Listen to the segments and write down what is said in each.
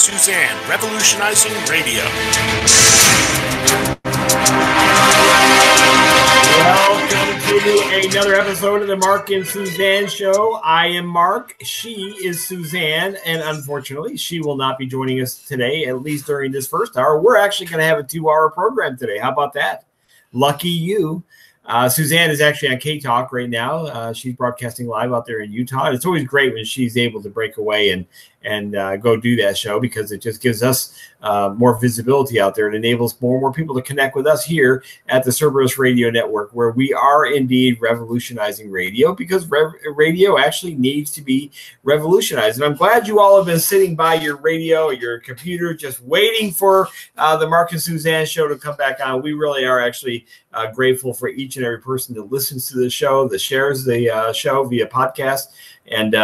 Suzanne, revolutionizing radio. Welcome to another episode of the Mark and Suzanne Show. I am Mark. She is Suzanne, and unfortunately, she will not be joining us today, at least during this first hour. We're actually going to have a 2-hour program today. How about that? Lucky you. Suzanne is actually on K-Talk right now. She's broadcasting live out there in Utah. And it's always great when she's able to break away and go do that show, because it just gives us more visibility out there. It enables more and more people to connect with us here at the Cerberus Radio Network, where we are indeed revolutionizing radio, because radio actually needs to be revolutionized. And I'm glad you all have been sitting by your radio or your computer just waiting for the Mark and Suzanne Show to come back on. We really are actually grateful for each and every person that listens to the show, that shares the show via podcast. And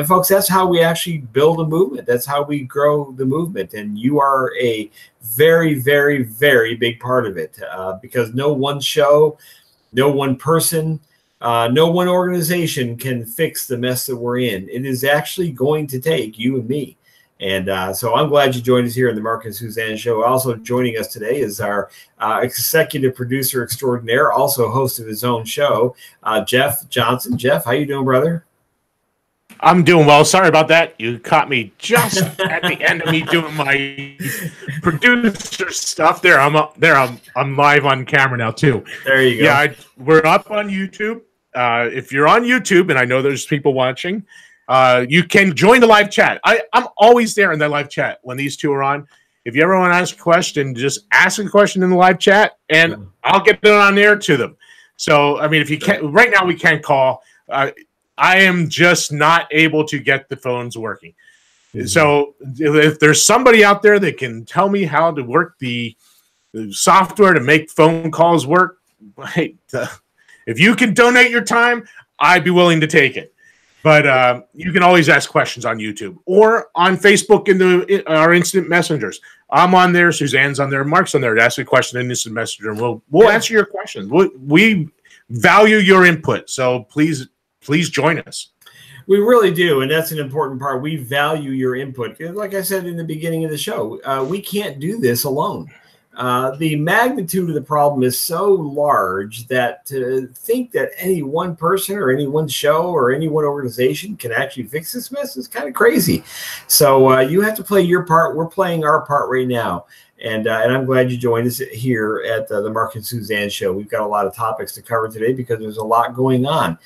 folks, that's how we actually build a movement. That's how we grow the movement. And you are a very, very, very big part of it, because no one show, no one person, no one organization can fix the mess that we're in. It is actually going to take you and me. And so I'm glad you joined us here in the Mark and Suzanne Show. Also joining us today is our executive producer extraordinaire, also host of his own show, Jeff Johnson. Jeff, how you doing, brother? I'm doing well. Sorry about that. You caught me just at the end of me doing my producer stuff. I'm live on camera now too. There you go. Yeah, we're up on YouTube. If you're on YouTube, and I know there's people watching, you can join the live chat. I'm always there in the live chat when these two are on. If you ever want to ask a question, just ask a question in the live chat, and I'll get it on there to them. So, I mean, if you can't, right now we can't call. I am just not able to get the phones working. So if there's somebody out there that can tell me how to work the software to make phone calls work, if you can donate your time, I'd be willing to take it. But you can always ask questions on YouTube or on Facebook in our instant messengers. I'm on there. Suzanne's on there. Mark's on there to ask a question in instant messenger, and we'll answer your questions. We value your input, so please join us. We really do, and that's an important part. We value your input. Like I said in the beginning of the show, we can't do this alone. The magnitude of the problem is so large that to think that any one person or any one show or any one organization can actually fix this mess is kind of crazy. So you have to play your part. We're playing our part right now. And I'm glad you joined us here at the Mark and Suzanne Show. We've got a lot of topics to cover today because there's a lot going on.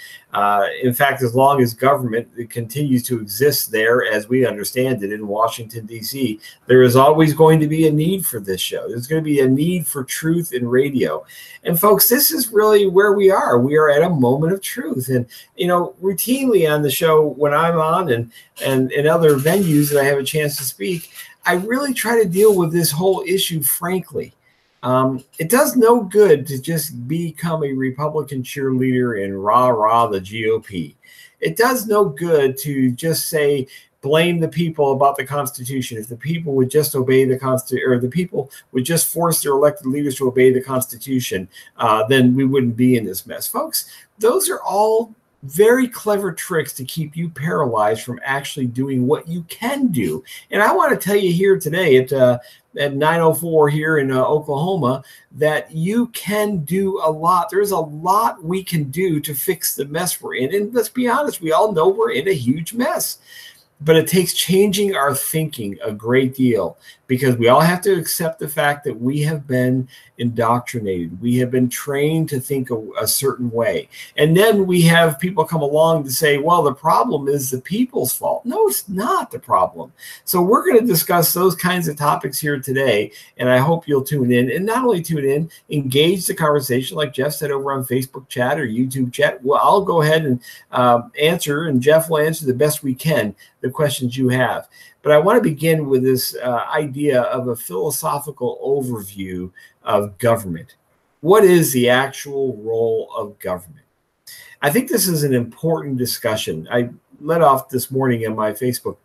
In fact, as long as government continues to exist there, as we understand it in Washington, D.C., there is always going to be a need for this show. There's going to be a need for truth in radio. And folks, this is really where we are. We are at a moment of truth. And, you know, routinely on the show when I'm on and in other venues that I have a chance to speak, I really try to deal with this whole issue frankly. It does no good to just become a Republican cheerleader and rah-rah the GOP. It does no good to just say, blame the people about the Constitution. If the people would just obey the Constitution, or the people would just force their elected leaders to obey the Constitution, then we wouldn't be in this mess. Folks, those are all very clever tricks to keep you paralyzed from actually doing what you can do. And I want to tell you here today at 9:04 here in Oklahoma that you can do a lot. There's a lot we can do to fix the mess we're in. And let's be honest, we all know we're in a huge mess. But it takes changing our thinking a great deal, because we all have to accept the fact that we have been indoctrinated. We have been trained to think a certain way. And then we have people come along to say, well, the problem is the people's fault. No, it's not the problem. So we're going to discuss those kinds of topics here today. And I hope you'll tune in. And not only tune in, engage the conversation like Jeff said over on Facebook chat or YouTube chat. Well, I'll go ahead and answer, and Jeff will answer the best we can the questions you have. But I want to begin with this idea of a philosophical overview of government. What is the actual role of government? I think this is an important discussion. I led off this morning on my Facebook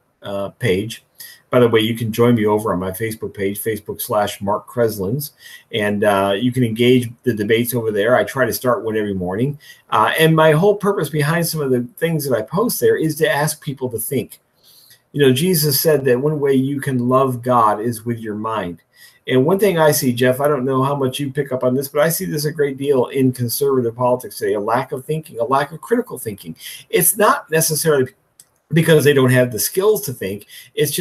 page. By the way, you can join me over on my Facebook page, Facebook.com/Mark Kreslins, and you can engage the debates over there. I try to start one every morning. And my whole purpose behind some of the things that I post there is to ask people to think. Jesus said that one way you can love God is with your mind. And one thing I see, Jeff, I don't know how much you pick up on this, but I see this a great deal in conservative politics today, a lack of thinking, a lack of critical thinking. It's not necessarily because they don't have the skills to think. It's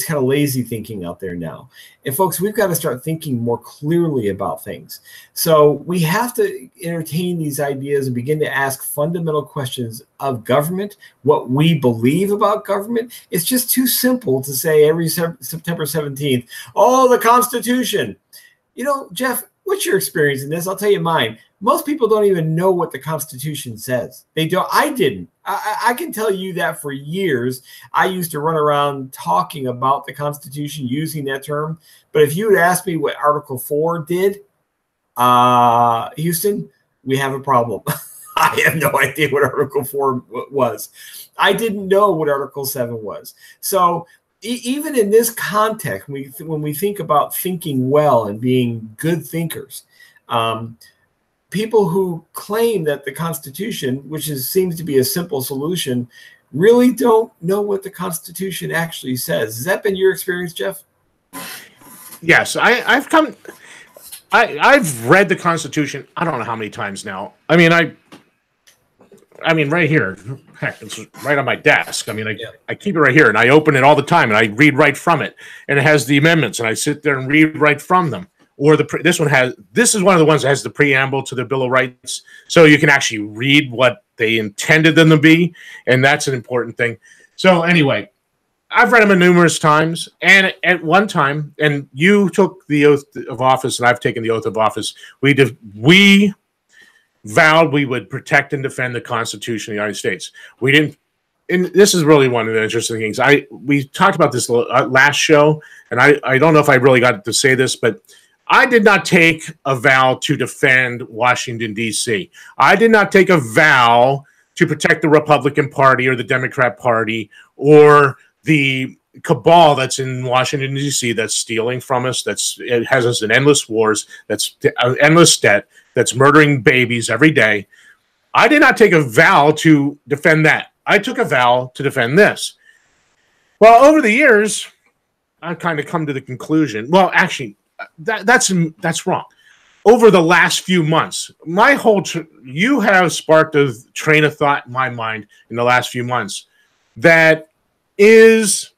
kind of lazy thinking out there now. And folks, we've got to start thinking more clearly about things. So we have to entertain these ideas and begin to ask fundamental questions of government, what we believe about government. It's just too simple to say every September 17th, oh, the Constitution. Jeff, what's your experience in this? I'll tell you mine. Most people don't even know what the Constitution says. They don't. I didn't. I can tell you that for years. I used to run around talking about the Constitution, using that term. But if you had asked me what Article 4 did, Houston, we have a problem. I have no idea what Article 4 was. I didn't know what Article 7 was. So even in this context, when we think about thinking well and being good thinkers, people who claim that the Constitution, which seems to be a simple solution, really don't know what the Constitution actually says. Has that been your experience, Jeff? Yes, I've read the Constitution. I don't know how many times now. I mean, right here. Heck, it's right on my desk. I mean, I keep it right here, and I open it all the time, and I read right from it. And it has the amendments, and I sit there and read right from them. Or this is one of the ones that has the preamble to the Bill of Rights, so you can actually read what they intended them to be, and that's an important thing. So anyway, I've read them numerous times, and at one time, and you took the oath of office, and I've taken the oath of office. We vowed we would protect and defend the Constitution of the United States. We didn't, and this is really one of the interesting things. We talked about this last show, and I don't know if I really got to say this, but I did not take a vow to defend Washington, D.C. I did not take a vow to protect the Republican Party or the Democrat Party or the cabal that's in Washington, D.C. that's stealing from us, it has us in endless wars, that's endless debt, that's murdering babies every day. I did not take a vow to defend that. I took a vow to defend this. Well, over the years, I've kind of come to the conclusion. Well, actually, that's wrong. Over the last few months, you have sparked a train of thought in my mind in the last few months that is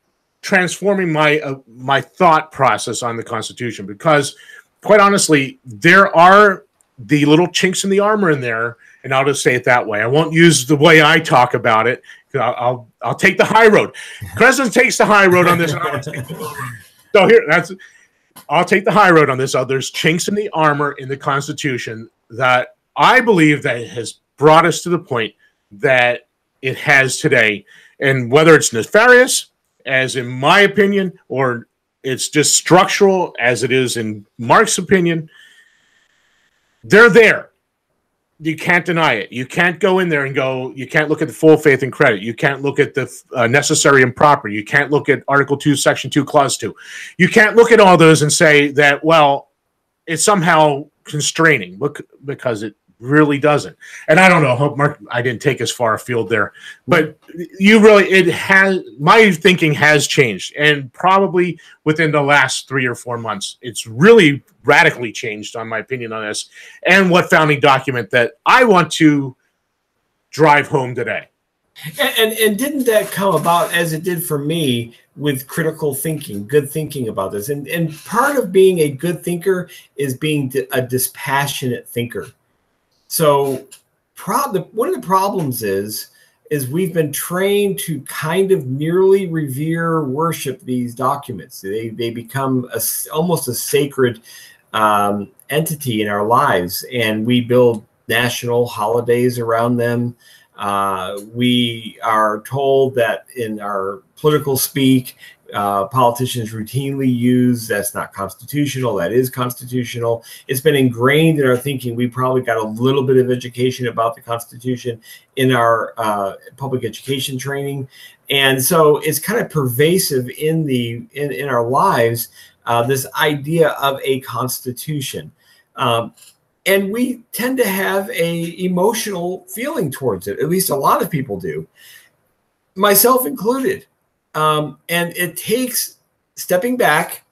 transforming my thought process on the Constitution, because quite honestly, there are the little chinks in the armor in there, and I'll just say it that way. I won't use the way I talk about it. I'll take the high road. President takes the high road on this. So I'll take the high road on this. There's chinks in the armor in the Constitution that I believe that has brought us to the point that it has today. And whether it's nefarious, as in my opinion, or it's just structural, as it is in Mark's opinion, they're there. You can't deny it. You can't go in there and go, you can't look at the full faith and credit. You can't look at the necessary and proper. You can't look at Article 2, Section 2, Clause 2. You can't look at all those and say that, well, it's somehow constraining, because it really doesn't. And I don't know, hope Mark, I didn't take as far afield there, but my thinking has changed, and probably within the last 3 or 4 months, it's really radically changed on my opinion on this and what founding document that I want to drive home today. And didn't that come about, as it did for me, with critical thinking, good thinking about this? And part of being a good thinker is being a dispassionate thinker. So one of the problems is we've been trained to kind of merely revere, worship these documents. They become almost a sacred entity in our lives, and we build national holidays around them. We are told that in our political speak, politicians routinely use, that's not constitutional, that is constitutional. It's been ingrained in our thinking. We probably got a little bit of education about the Constitution in our public education training. And so it's kind of pervasive in our lives, this idea of a constitution. And we tend to have a emotional feeling towards it. At least a lot of people do, myself included. And it takes stepping back.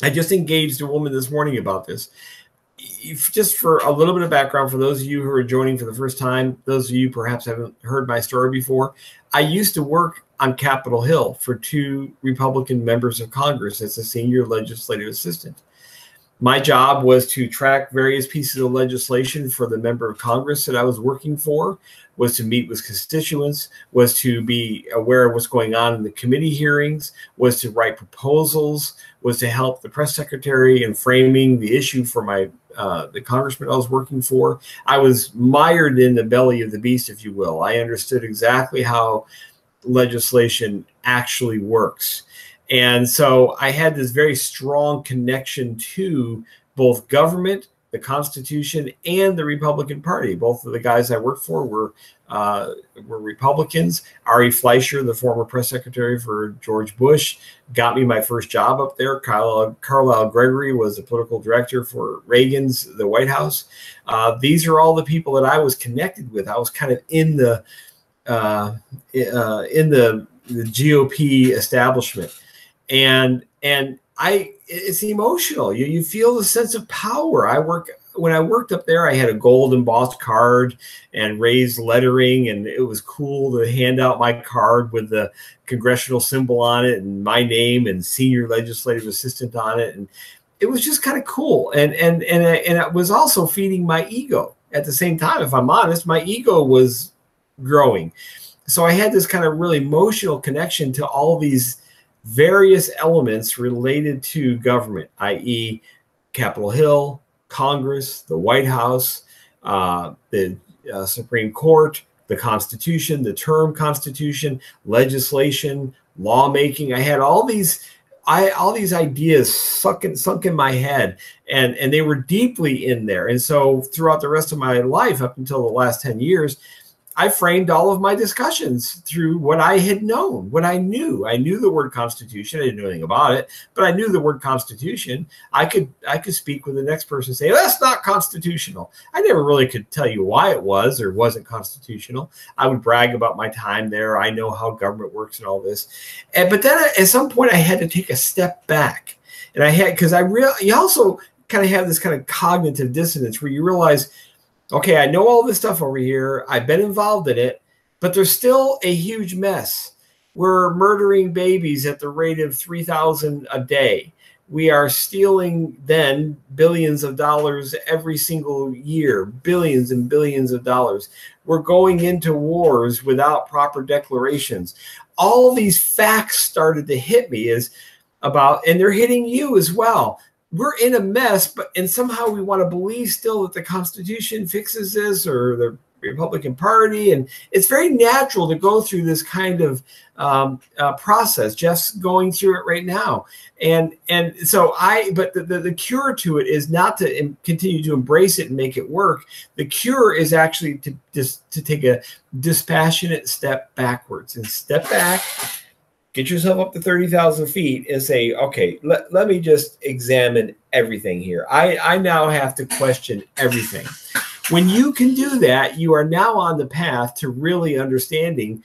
I just engaged a woman this morning about this. Just for a little bit of background, for those of you who are joining for the first time, those of you perhaps haven't heard my story before, I used to work on Capitol Hill for 2 Republican members of Congress as a senior legislative assistant. My job was to track various pieces of legislation for the member of Congress that I was working for, was to meet with constituents, was to be aware of what's going on in the committee hearings, was to write proposals, was to help the press secretary in framing the issue for the congressman I was working for. I was mired in the belly of the beast, if you will. I understood exactly how legislation actually works. And so I had this very strong connection to both government, the Constitution, and the Republican Party. Both of the guys I worked for were Republicans. Ari Fleischer, the former press secretary for George Bush, got me my first job up there. Carlisle Gregory was the political director for the White House. These are all the people that I was connected with. I was kind of in the GOP establishment. And it's emotional. You feel the sense of power. When I worked up there, I had a gold embossed card and raised lettering, and it was cool to hand out my card with the congressional symbol on it and my name and senior legislative assistant on it. And it was just kind of cool. And it was also feeding my ego at the same time. If I'm honest, my ego was growing. So I had this kind of really emotional connection to all these various elements related to government, i.e. Capitol Hill, Congress, the White House, the Supreme Court, the Constitution, the term Constitution, legislation, lawmaking. I had all these ideas sunk in my head, and they were deeply in there. And so throughout the rest of my life, up until the last 10 years, I framed all of my discussions through what I had known, what I knew. I knew the word Constitution. I didn't know anything about it, but I knew the word Constitution. I could speak with the next person and say, that's not constitutional. I never really could tell you why it was or wasn't constitutional. I would brag about my time there. I know how government works and all this. But then at some point I had to take a step back. And you also kind of have this kind of cognitive dissonance where you realize, okay, I know all this stuff over here. I've been involved in it, but there's still a huge mess. We're murdering babies at the rate of 3,000 a day. We are stealing then billions of dollars every single year, billions and billions of dollars. We're going into wars without proper declarations. All these facts started to hit me and they're hitting you as well. We're in a mess, and somehow we want to believe still that the Constitution fixes this or the Republican Party. And it's very natural to go through this kind of process. Jeff's going through it right now. But the cure to it is not to continue to embrace it and make it work. The cure is actually to take a dispassionate step backwards and step back. Get yourself up to 30,000 feet and say, okay, let me just examine everything here. I now have to question everything. When you can do that, you are now on the path to really understanding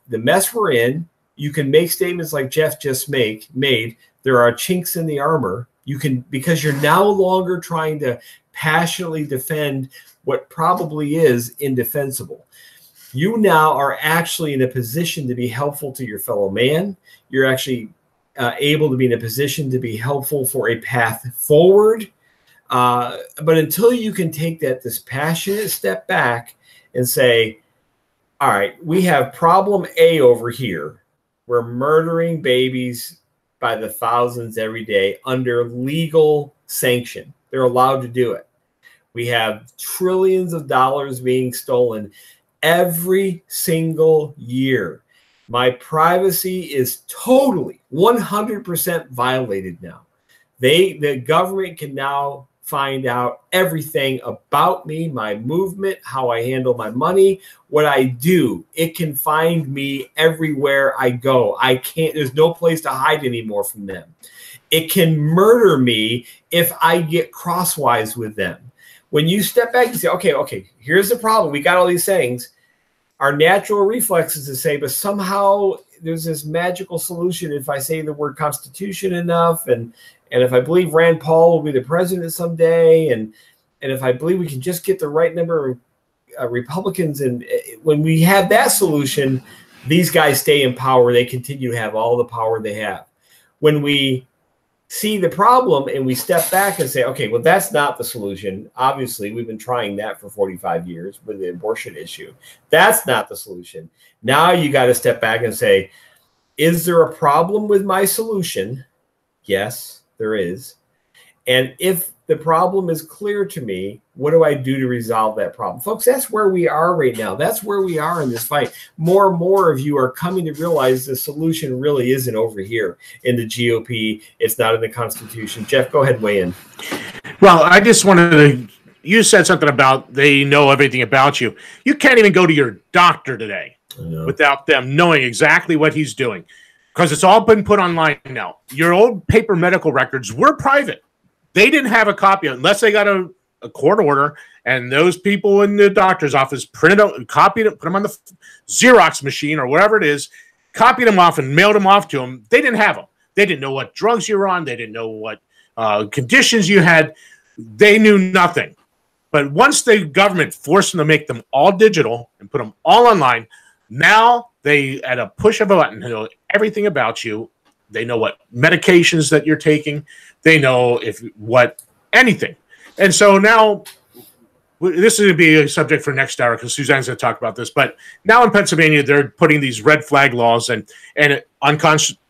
the mess we're in. You can make statements like Jeff just made. There are chinks in the armor. Because you're no longer trying to passionately defend what probably is indefensible. You now are actually in a position to be helpful to your fellow man. You're actually able to be in a position to be helpful for a path forward. But until you can take that dispassionate step back and say, all right, we have problem A over here. We're murdering babies by the thousands every day under legal sanction. They're allowed to do it. We have trillions of dollars being stolen every single year. My privacy is totally 100% violated now. The government can now find out everything about me, my movement, how I handle my money, what I do. It can find me everywhere I go. There's no place to hide anymore from them. It can murder me if I get crosswise with them. When you step back and say, okay, here's the problem. We got all these things. Our natural reflex is to say, but somehow there's this magical solution if I say the word Constitution enough, and if I believe Rand Paul will be the president someday, and if I believe we can just get the right number of Republicans, and when we have that solution, these guys stay in power. They continue to have all the power they have. When we see the problem and we step back and say, okay, well, that's not the solution. Obviously, we've been trying that for 45 years with the abortion issue. That's not the solution. Now you got to step back and say, is there a problem with my solution? Yes, there is. And if the problem is clear to me, what do I do to resolve that problem? Folks, that's where we are right now. That's where we are in this fight. More and more of you are coming to realize the solution really isn't over here in the GOP. It's not in the Constitution. Jeff, go ahead and weigh in. Well, I just wanted to, you said something about they know everything about you. You can't even go to your doctor today without them knowing exactly what he's doing, because it's all been put online now. Your old paper medical records were private. They didn't have a copy unless they got a court order, and those people in the doctor's office printed out, copied it, put them on the Xerox machine or whatever it is, copied them off and mailed them off to them. They didn't have them. They didn't know what drugs you were on. They didn't know what conditions you had. They knew nothing. But once the government forced them to make them all digital and put them all online, now they, at a push of a button, know everything about you. They know what medications that you're taking. They know anything. And so now this is going to be a subject for next hour because Suzanne's going to talk about this. But now in Pennsylvania, they're putting these red flag laws and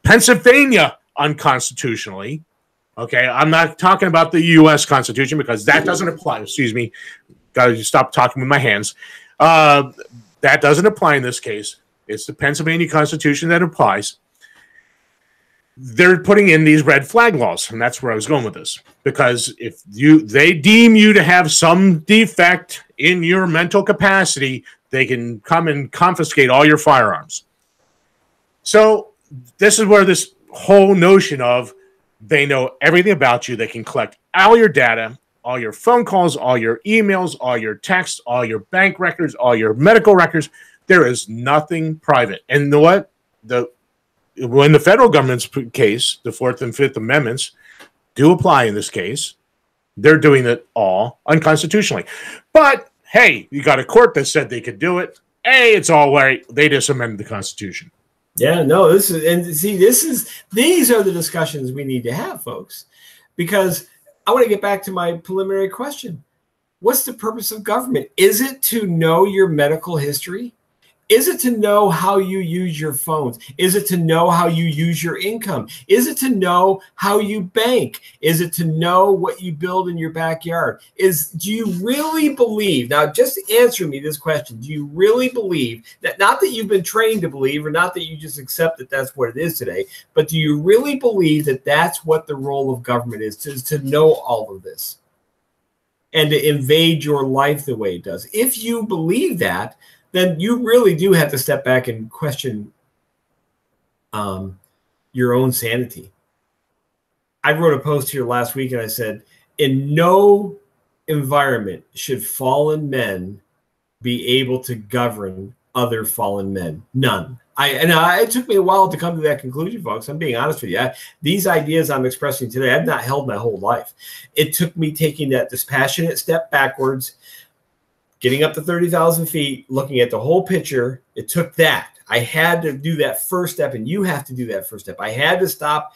Pennsylvania unconstitutionally. Okay, I'm not talking about the U.S. Constitution because that doesn't apply. Excuse me. Got to stop talking with my hands. That doesn't apply in this case. It's the Pennsylvania Constitution that applies. They're putting in these red flag laws, and that's where I was going with this. Because if they deem you to have some defect in your mental capacity, they can come and confiscate all your firearms. So this is where this whole notion of they know everything about you. They can collect all your data, all your phone calls, all your emails, all your texts, all your bank records, all your medical records. There is nothing private. And you know what? When the federal government's case, the 4th and 5th Amendments do apply in this case, they're doing it all unconstitutionally. But, hey, you got a court that said they could do it. Hey, it's all right. They just amended the Constitution. Yeah, no, these are the discussions we need to have, folks, because I want to get back to my preliminary question. What's the purpose of government? Is it to know your medical history? Is it to know how you use your phones? Is it to know how you use your income? Is it to know how you bank? Is it to know what you build in your backyard? Do you really believe, now just answer me this question, do you really believe that, not that you've been trained to believe or not that you just accept that that's what it is today, but do you really believe that that's what the role of government is to know all of this and to invade your life the way it does? If you believe that, then you really do have to step back and question your own sanity. I wrote a post here last week and I said, in no environment should fallen men be able to govern other fallen men. None. It took me a while to come to that conclusion, folks. I'm being honest with you. These ideas I'm expressing today, I've not held my whole life. It took me taking that dispassionate step backwards, getting up to 30,000 feet, looking at the whole picture. It took that. I had to do that first step, and you have to do that first step. I had to stop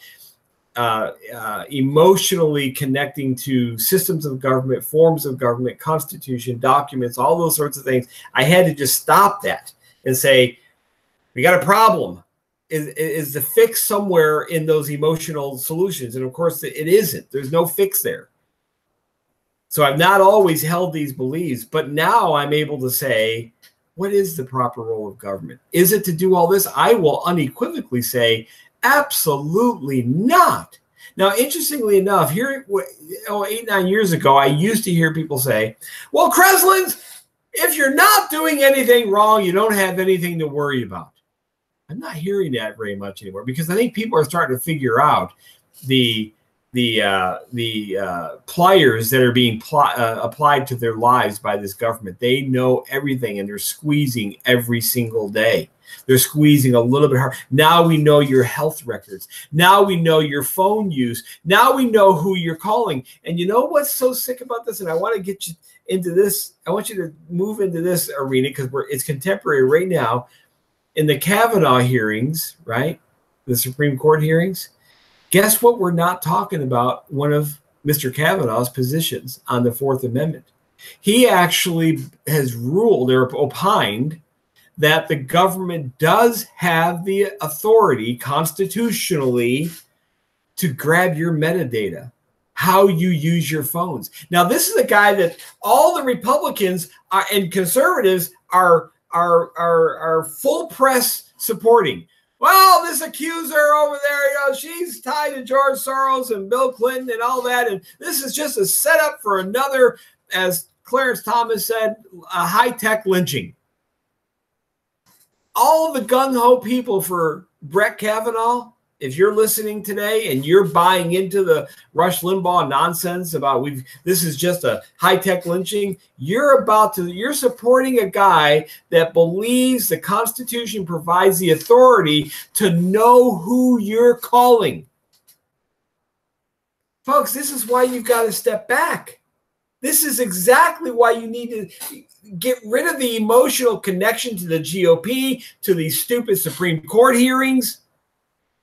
emotionally connecting to systems of government, forms of government, constitution, documents, all those sorts of things. I had to just stop that and say, we got a problem. Is the fix somewhere in those emotional solutions? And of course, it isn't. There's no fix there. So I've not always held these beliefs, but now I'm able to say, what is the proper role of government? Is it to do all this? I will unequivocally say, absolutely not. Now, interestingly enough, here 8-9 years ago, I used to hear people say, well, Kreslins, if you're not doing anything wrong, you don't have anything to worry about. I'm not hearing that very much anymore because I think people are starting to figure out the pliers that are being applied to their lives by this government. They know everything and they're squeezing every single day. They're squeezing a little bit hard. Now we know your health records. Now we know your phone use. Now we know who you're calling. And you know what's so sick about this? And I want to get you into this. I want you to move into this arena because it's contemporary right now. In the Kavanaugh hearings, right? The Supreme Court hearings. Guess what? We're not talking about one of Mr. Kavanaugh's positions on the Fourth Amendment. He actually has ruled or opined that the government does have the authority constitutionally to grab your metadata, how you use your phones. Now, this is a guy that all the Republicans and conservatives are full press supporting. Well, this accuser over there, she's tied to George Soros and Bill Clinton and all that. And this is just a setup for another, as Clarence Thomas said, a high-tech lynching. All of the gung-ho people for Brett Kavanaugh, if you're listening today and you're buying into the Rush Limbaugh nonsense about this is just a high-tech lynching, you're supporting a guy that believes the Constitution provides the authority to know who you're calling. Folks, this is why you've got to step back. This is exactly why you need to get rid of the emotional connection to the GOP, to these stupid Supreme Court hearings.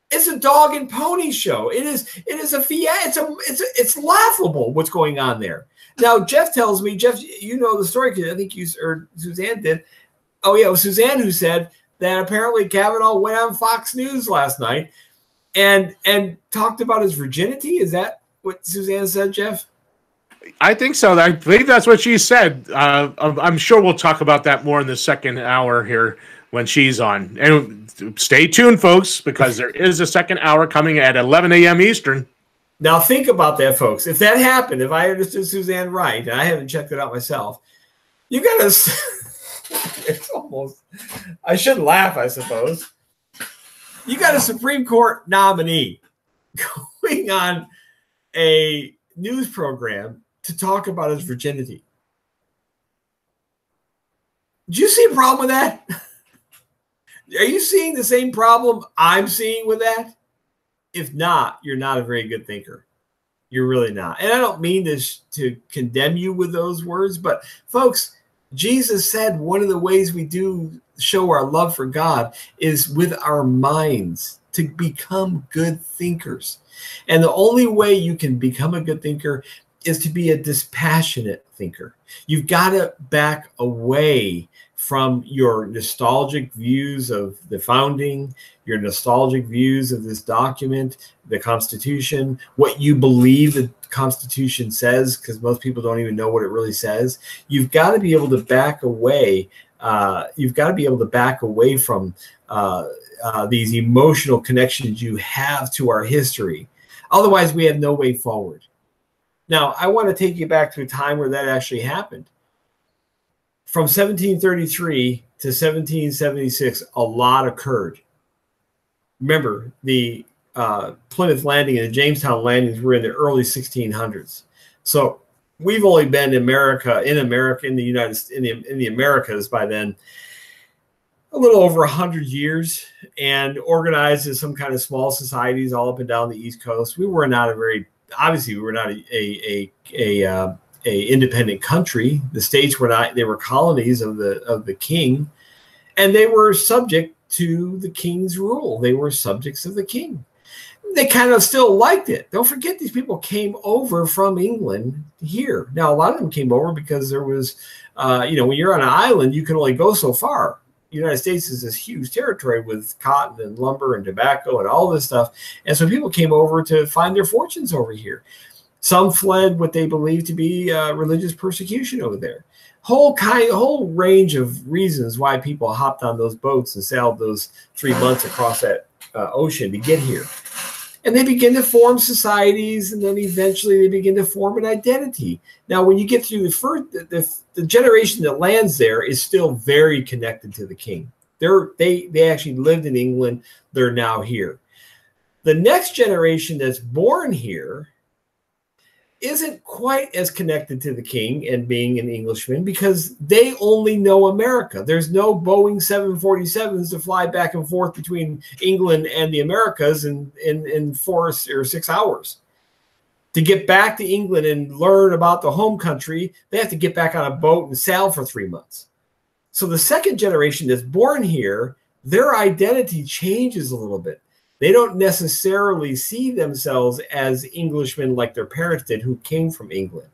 It's a dog and pony show. It is a it's laughable what's going on there. Now, Jeff tells me, Jeff, you know the story because I think Suzanne did. Oh yeah, it was Suzanne who said that apparently Kavanaugh went on Fox News last night and talked about his virginity. Is that what Suzanne said, Jeff? I think so. I believe that's what she said. I'm sure we'll talk about that more in the second hour here when she's on. And stay tuned, folks, because there is a second hour coming at 11 a.m. Eastern. Now, think about that, folks. If that happened, if I understood Suzanne right, and I haven't checked it out myself, you got to – it's almost – I shouldn't laugh, I suppose. You got a Supreme Court nominee going on a news program to talk about his virginity. Do you see a problem with that? Are you seeing the same problem I'm seeing with that? If not, you're not a very good thinker. You're really not. And I don't mean this to condemn you with those words, but folks, Jesus said one of the ways we do show our love for God is with our minds, to become good thinkers. And the only way you can become a good thinker is to be a dispassionate thinker. You've got to back away from your nostalgic views of the founding, your nostalgic views of this document, the Constitution, what you believe the Constitution says, because most people don't even know what it really says. You've got to be able to back away. You've got to be able to back away from these emotional connections you have to our history. Otherwise, we have no way forward. Now, I want to take you back to a time where that actually happened. From 1733 to 1776, a lot occurred. Remember, the Plymouth Landing and the Jamestown landings were in the early 1600s. So we've only been in the Americas by then a little over 100 years, and organized as some kind of small societies all up and down the East Coast. We were not obviously we were not a independent country. The states were not. They were colonies of the king, and they were subject to the king's rule. They were subjects of the king. They kind of still liked it. Don't forget, these people came over from England here. Now, a lot of them came over because there was, when you're on an island, you can only go so far. The United States is this huge territory with cotton and lumber and tobacco and all this stuff. And so people came over to find their fortunes over here. Some fled what they believed to be religious persecution over there. Whole range of reasons why people hopped on those boats and sailed those 3 months across that ocean to get here. And they begin to form societies, and then eventually they begin to form an identity. Now, when you get through the generation that lands there is still very connected to the king. They actually lived in England. They're now here. The next generation that's born here isn't quite as connected to the king and being an Englishman because they only know America. There's no Boeing 747s to fly back and forth between England and the Americas in 4 or 6 hours. To get back to England and learn about the home country, they have to get back on a boat and sail for 3 months. So the second generation that's born here, their identity changes a little bit. They don't necessarily see themselves as Englishmen like their parents did who came from England.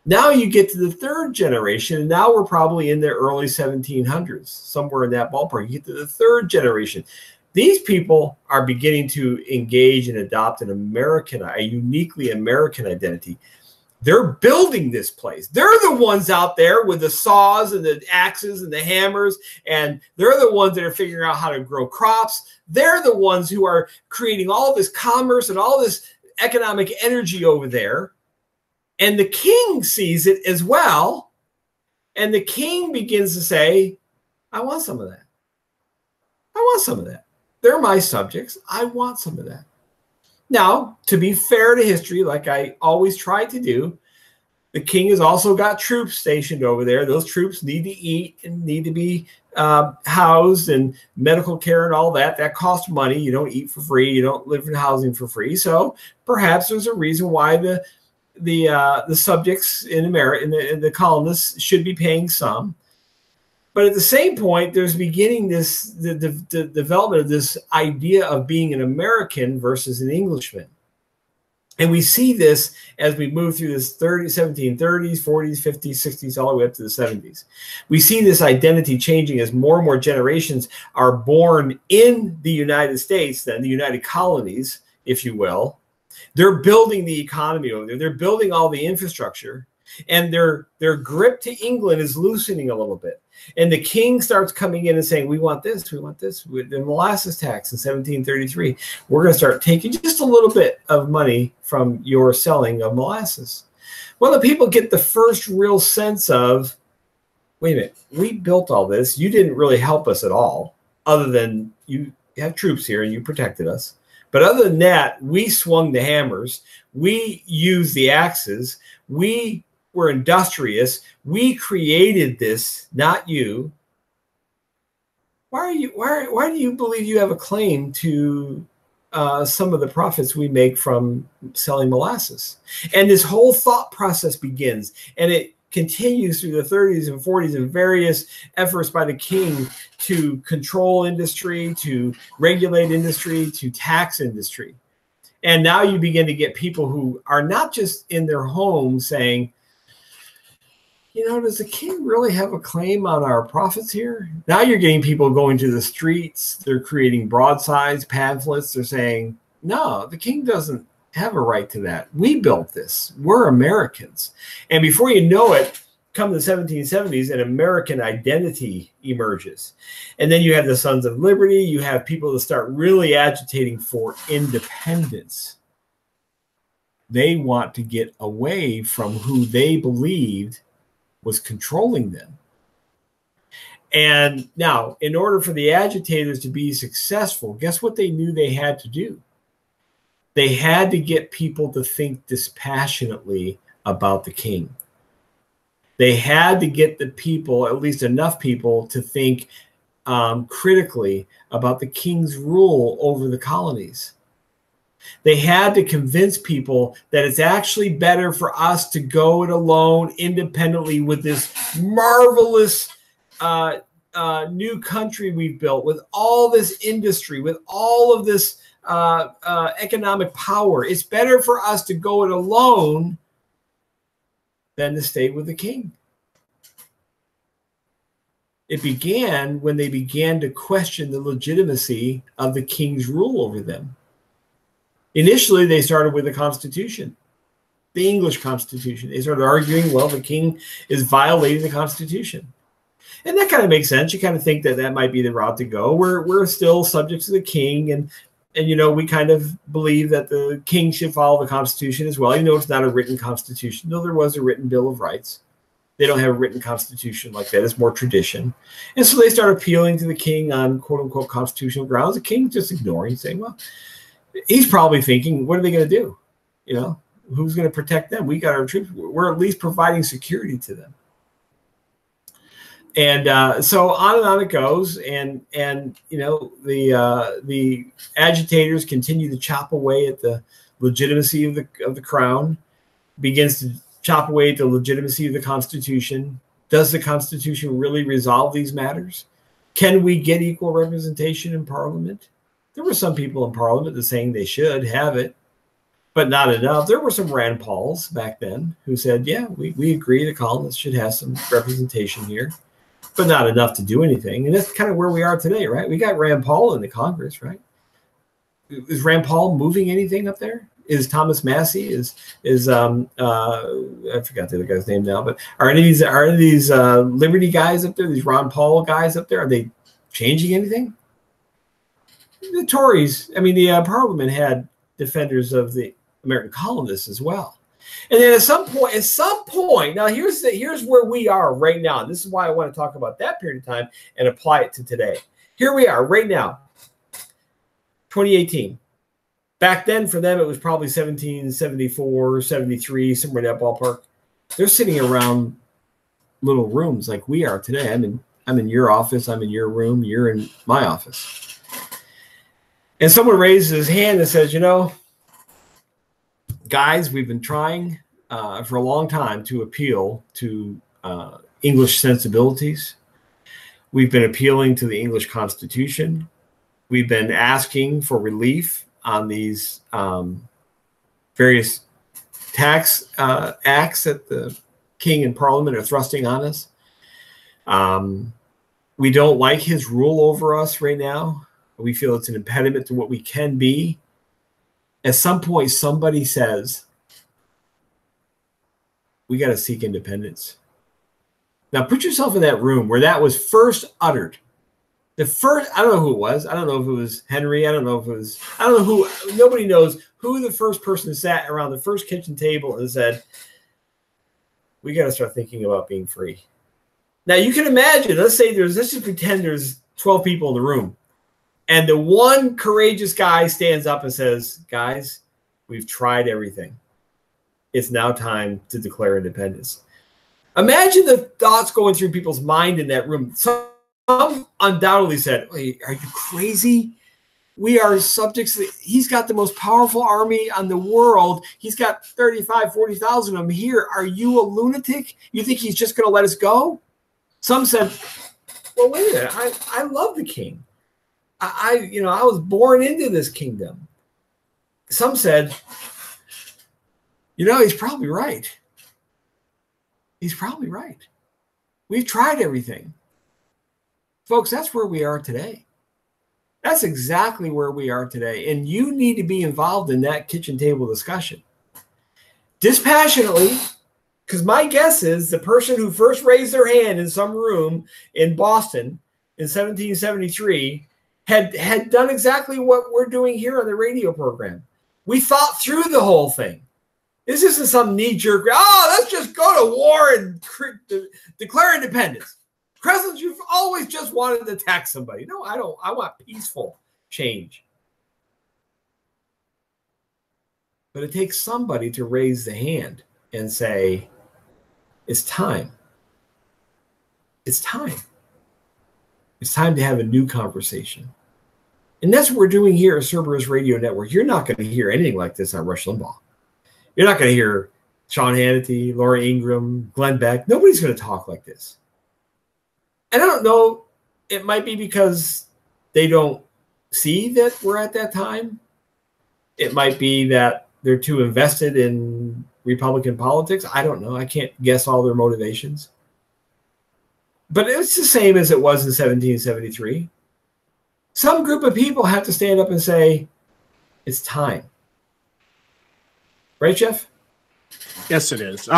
Now you get to the third generation, and now we're probably in the early 1700s, somewhere in that ballpark. You get to the third generation. These people are beginning to engage and adopt a uniquely American identity. They're building this place. They're the ones out there with the saws and the axes and the hammers, and they're the ones that are figuring out how to grow crops. They're the ones who are creating all this commerce and all this economic energy over there. And the king sees it as well. And the king begins to say, I want some of that. I want some of that. They're my subjects. I want some of that. Now, to be fair to history, like I always try to do, the king has also got troops stationed over there. Those troops need to eat and need to be housed, and medical care and all that. That costs money. You don't eat for free. You don't live in housing for free. So perhaps there's a reason why the subjects in America, the colonists, should be paying some. But at the same point, there's beginning the development of this idea of being an American versus an Englishman. And we see this as we move through this 1730s, 40s, 50s, 60s, all the way up to the 70s. We see this identity changing as more and more generations are born in the United States, then the United Colonies, if you will. They're building the economy over there. They're building all the infrastructure. And their grip to England is loosening a little bit. And the king starts coming in and saying, we want this, we want this. With the molasses tax in 1733, we're going to start taking just a little bit of money from your selling of molasses. Well, the people get the first real sense of, wait a minute, we built all this. You didn't really help us at all, other than you have troops here and you protected us. But other than that, we swung the hammers. We used the axes. We were industrious. We created this, not you. Why do you believe you have a claim to some of the profits we make from selling molasses? And this whole thought process begins, and it continues through the 30s and 40s and various efforts by the king to control industry, to regulate industry, to tax industry. And now you begin to get people who are not just in their home saying, you know, does the king really have a claim on our profits here? Now you're getting people going to the streets. They're creating broadsides, pamphlets. They're saying, no, the king doesn't have a right to that. We built this. We're Americans. And before you know it, come the 1770s, an American identity emerges. And then you have the Sons of Liberty. You have people that start really agitating for independence. They want to get away from who they believed was controlling them. And now, in order for the agitators to be successful, guess what they knew they had to do? They had to get people to think dispassionately about the king. They had to get the people, at least enough people, to think critically about the king's rule over the colonies. They had to convince people that it's actually better for us to go it alone independently with this marvelous new country we've built, with all this industry, with all of this economic power. It's better for us to go it alone than to stay with the king. It began when they began to question the legitimacy of the king's rule over them. Initially, they started with the Constitution, the English Constitution. They started arguing, well, the king is violating the Constitution. And that kind of makes sense. You kind of think that that might be the route to go. We're still subject to the king, and you know, we kind of believe that the king should follow the Constitution as well. You know, it's not a written Constitution. No, there was a written Bill of Rights. They don't have a written Constitution like that. It's more tradition. And so they start appealing to the king on quote-unquote constitutional grounds. The king just ignoring, saying, well, he's probably thinking, what are they going to do? You know, who's going to protect them? We got our troops. We're at least providing security to them. And so on it goes. And you know, the agitators continue to chop away at the legitimacy of the crown, begins to chop away at the legitimacy of the Constitution. Does the Constitution really resolve these matters? Can we get equal representation in Parliament? There were some people in Parliament that saying they should have it, but not enough. There were some Rand Pauls back then who said, yeah, we agree the colonists should have some representation here, but not enough to do anything. And that's kind of where we are today, right? We got Rand Paul in the Congress, right? Is Rand Paul moving anything up there? Is Thomas Massey, I forgot the other guy's name now, but are any of these Liberty guys up there, these Ron Paul guys up there, are they changing anything? The Tories, I mean, the Parliament had defenders of the American colonists as well. And then at some point, now here's where we are right now. And this is why I want to talk about that period of time and apply it to today. Here we are right now, 2018. Back then, for them, it was probably 1774, 73, somewhere in that ballpark. They're sitting around little rooms like we are today. I'm in your office. I'm in your room. You're in my office. And someone raises his hand and says, you know, guys, we've been trying for a long time to appeal to English sensibilities. We've been appealing to the English Constitution. We've been asking for relief on these various tax acts that the king and parliament are thrusting on us. We don't like his rule over us right now. We feel it's an impediment to what we can be. At some point, somebody says, we got to seek independence. Now, put yourself in that room where that was first uttered. I don't know who it was. I don't know if it was Henry. I don't know who. Nobody knows who the first person sat around the first kitchen table and said, we got to start thinking about being free. Now, you can imagine, let's just pretend there's 12 people in the room. And the one courageous guy stands up and says, guys, we've tried everything. It's now time to declare independence. Imagine the thoughts going through people's mind in that room. Some undoubtedly said, hey, are you crazy? We are subjects. He's got the most powerful army on the world. He's got 35, 40,000 of them here. Are you a lunatic? You think he's just going to let us go? Some said, well, wait a minute. I love the king. I was born into this kingdom. Some said, he's probably right. He's probably right. We've tried everything. Folks, that's where we are today. That's exactly where we are today. And you need to be involved in that kitchen table discussion. Dispassionately, because my guess is the person who first raised their hand in some room in Boston in 1773 had done exactly what we're doing here on the radio program. We thought through the whole thing. This isn't some knee-jerk, let's just go to war and declare independence. Crescent, you've always just wanted to attack somebody. No, I don't. I want peaceful change. But it takes somebody to raise the hand and say, it's time. It's time. It's time to have a new conversation. And that's what we're doing here at Cerberus Radio Network. You're not going to hear anything like this on Rush Limbaugh. You're not going to hear Sean Hannity, Laura Ingraham, Glenn Beck. Nobody's going to talk like this. And I don't know, it might be because they don't see that we're at that time. It might be that they're too invested in Republican politics. I don't know. I can't guess all their motivations. But it's the same as it was in 1773. Some group of people have to stand up and say, it's time. Right, Jeff? Yes, it is.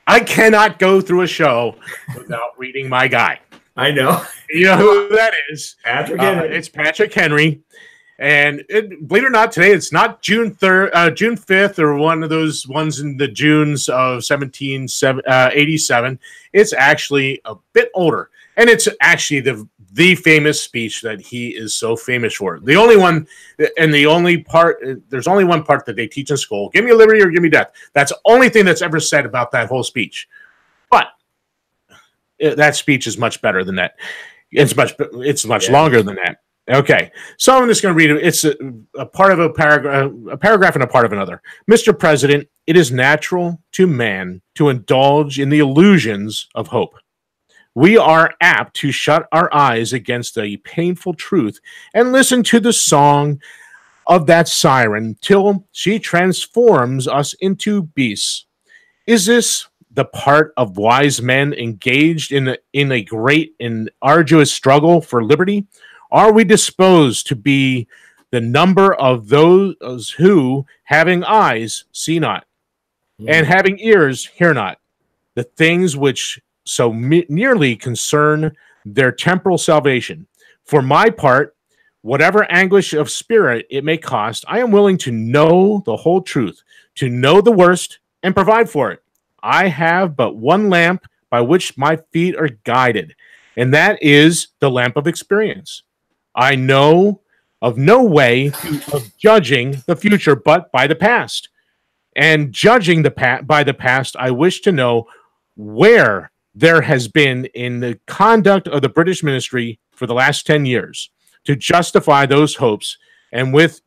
I cannot go through a show without reading my guy. I know. You know who that is? Patrick Henry. It's Patrick Henry. And believe it or not, today it's not June 5th, or one of those ones in the Junes of 1787. It's actually a bit older. And it's actually the the famous speech that he is so famous for. The only one, and the only part, there's only one part that they teach in school. Give me liberty or give me death. That's the only thing that's ever said about that whole speech. But that speech is much better than that. It's much longer than that. Okay, so I'm just going to read it. It's a part of a paragraph and a part of another. Mr. President, it is natural to man to indulge in the illusions of hope. We are apt to shut our eyes against a painful truth and listen to the song of that siren till she transforms us into beasts. Is this the part of wise men engaged in a great and arduous struggle for liberty? Are we disposed to be the number of those who, having eyes, see not, and having ears, hear not, the things which so nearly concern their temporal salvation? For my part, whatever anguish of spirit it may cost, I am willing to know the whole truth, to know the worst, and provide for it. I have but one lamp by which my feet are guided, and that is the lamp of experience. I know of no way of judging the future but by the past. And judging by the past, I wish to know where there has been in the conduct of the British ministry for the last 10 years to justify those hopes, and with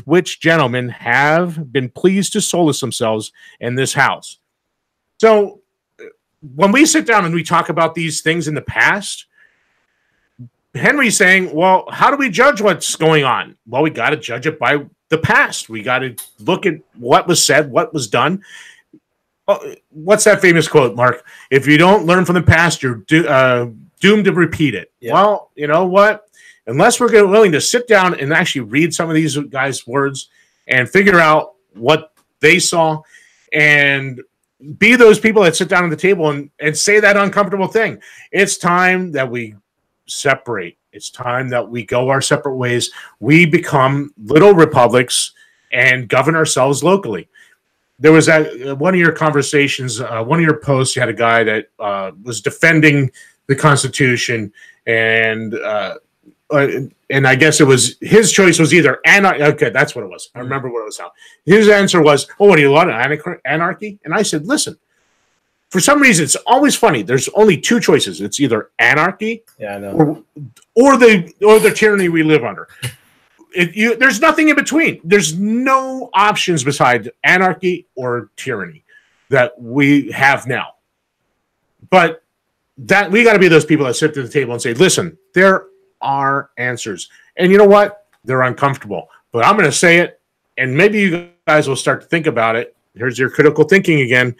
which gentlemen have been pleased to solace themselves in this house. So when we sit down and we talk about these things in the past, Henry's saying, well, how do we judge what's going on? Well, we got to judge it by the past. We got to look at what was said, what was done. What's that famous quote, Mark? If you don't learn from the past, you're doomed to repeat it. Yeah. Well, you know what? Unless we're willing to sit down and actually read some of these guys' words and figure out what they saw and be those people that sit down at the table and say that uncomfortable thing. It's time that we separate. It's time that we go our separate ways. We become little republics and govern ourselves locally. There was one of your conversations, one of your posts, you had a guy that was defending the Constitution, and I guess it was his choice was either anarchy. Okay, that's what it was. I remember what it was now. His answer was, "Oh, what do you want? Anarchy?" And I said, "Listen, for some reason, it's always funny. There's only two choices. It's either anarchy, or the tyranny we live under. There's nothing in between. There's no options besides anarchy or tyranny that we have now. But that we got to be those people that sit at the table and say, listen, there are answers. And you know what? They're uncomfortable. But I'm going to say it, and maybe you guys will start to think about it. Here's your critical thinking again.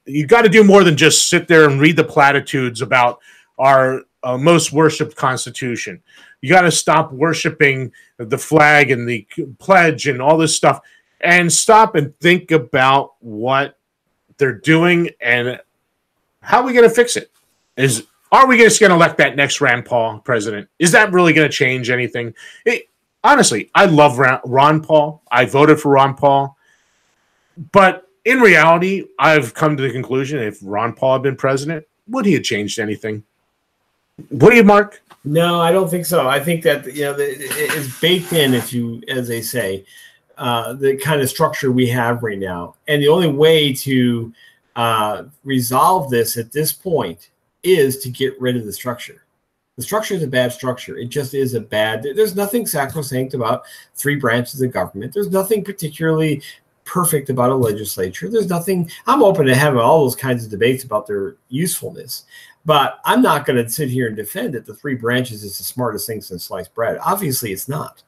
You got to do more than just sit there and read the platitudes about our most worshipped Constitution. You got to stop worshiping the flag and the pledge and all this stuff, and stop and think about what they're doing and how are we going to fix it. Are we just going to elect that next Rand Paul president? Is that really going to change anything? Honestly, I love Ron Paul. I voted for Ron Paul. But in reality, I've come to the conclusion if Ron Paul had been president, would he have changed anything? What do you, Mark? No, I don't think so. I think that it's baked in, as they say, the kind of structure we have right now. And the only way to resolve this at this point is to get rid of the structure. The structure is a bad structure. It just is a bad. There's nothing sacrosanct about three branches of government. There's nothing particularly perfect about a legislature. There's nothing. I'm open to having all those kinds of debates about their usefulness, but I'm not going to sit here and defend that the three branches is the smartest thing since sliced bread. Obviously, it's not.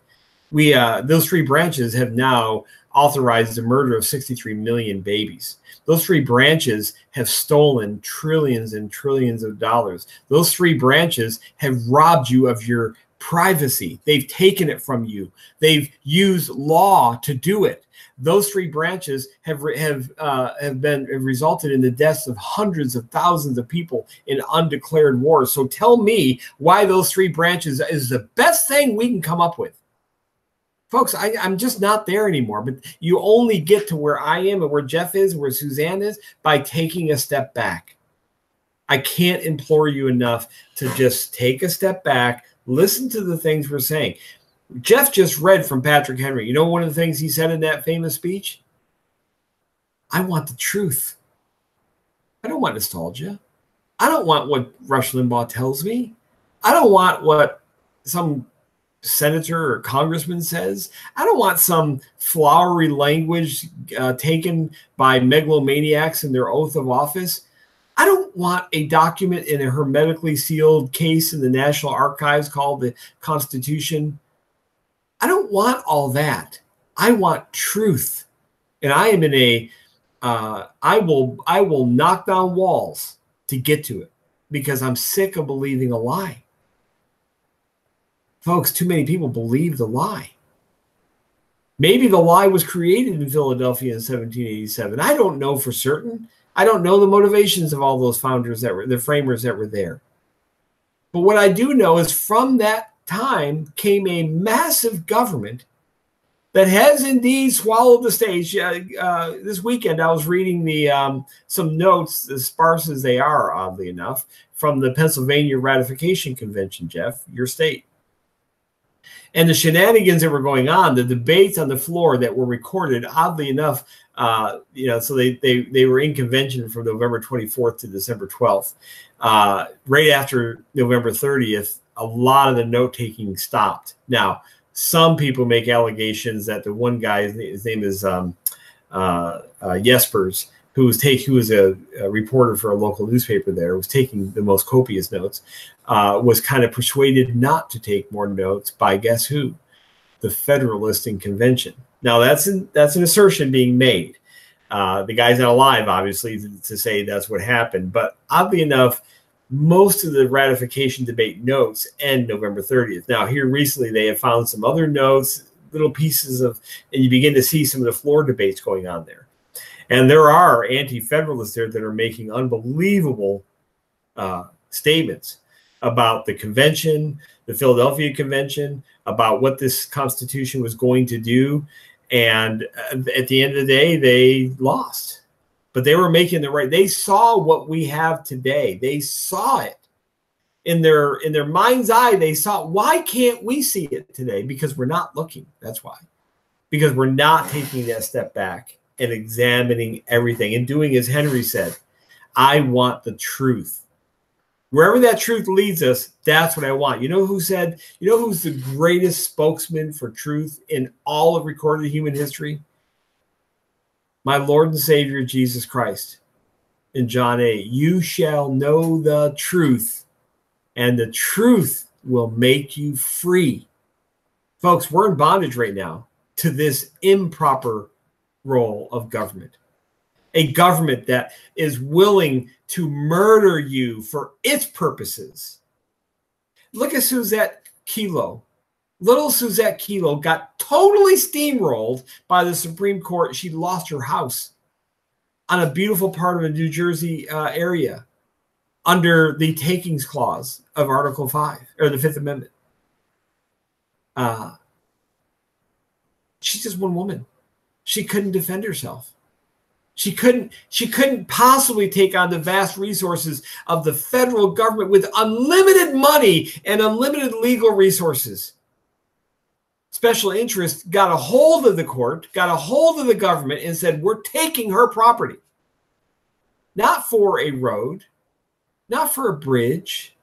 Those three branches have now authorized the murder of 63 million babies. Those three branches have stolen trillions and trillions of dollars. Those three branches have robbed you of your privacy. They've taken it from you. They've used law to do it. Those three branches have resulted in the deaths of hundreds of thousands of people in undeclared wars. So tell me why those three branches is the best thing we can come up with. Folks, I'm just not there anymore. But you only get to where I am and where Jeff is, where Suzanne is, by taking a step back. I can't implore you enough to just take a step back, listen to the things we're saying. Jeff just read from Patrick Henry. You know one of the things he said in that famous speech? I want the truth. I don't want nostalgia. I don't want what Rush Limbaugh tells me. I don't want what some senator or congressman says. I don't want some flowery language taken by megalomaniacs in their oath of office. I don't want a document in a hermetically sealed case in the National Archives called the Constitution. I don't want all that. I want truth. And I am in a, I will knock down walls to get to it because I'm sick of believing a lie. Folks, too many people believe the lie. Maybe the lie was created in Philadelphia in 1787. I don't know for certain. I don't know the motivations of all those founders that were the framers that were there. But what I do know is from that time came a massive government that has indeed swallowed the stage. This weekend, I was reading the some notes, as sparse as they are, oddly enough, from the Pennsylvania Ratification Convention, Jeff, your state. And the shenanigans that were going on, the debates on the floor that were recorded, oddly enough, so they were in convention from November 24th to December 12th. Right after November 30th, a lot of the note-taking stopped. Now, some people make allegations that the one guy, his name is Jespers, who was a reporter for a local newspaper there, was taking the most copious notes, was kind of persuaded not to take more notes by guess who? The Federalist Convention. Now that's an assertion being made. The guy's not alive, obviously, to say that's what happened. But oddly enough, most of the ratification debate notes end November 30th. Now here recently they have found some other notes, little pieces of, and you begin to see some of the floor debates going on there. And there are anti-federalists there that are making unbelievable statements about the convention, the Philadelphia Convention, about what this Constitution was going to do. And at the end of the day, they lost. But they were making the right. They saw what we have today. They saw it in their mind's eye. They saw, why can't we see it today? Because we're not looking. That's why. Because we're not taking that step back and examining everything and doing as Henry said, I want the truth. Wherever that truth leads us, that's what I want. You know who said, you know who's the greatest spokesman for truth in all of recorded human history? My Lord and Savior, Jesus Christ. In John 8, you shall know the truth, and the truth will make you free. Folks, we're in bondage right now to this improper role of government. A government that is willing to murder you for its purposes. Look at Suzette Kelo. Little Suzette Kelo got totally steamrolled by the Supreme Court. She lost her house on a beautiful part of the New Jersey area under the takings clause of Article 5 or the Fifth Amendment. She's just one woman. She couldn't defend herself. She couldn't possibly take on the vast resources of the federal government with unlimited money and unlimited legal resources. Special interests got a hold of the court, got a hold of the government, and said, we're taking her property. Not for a road, not for a bridge.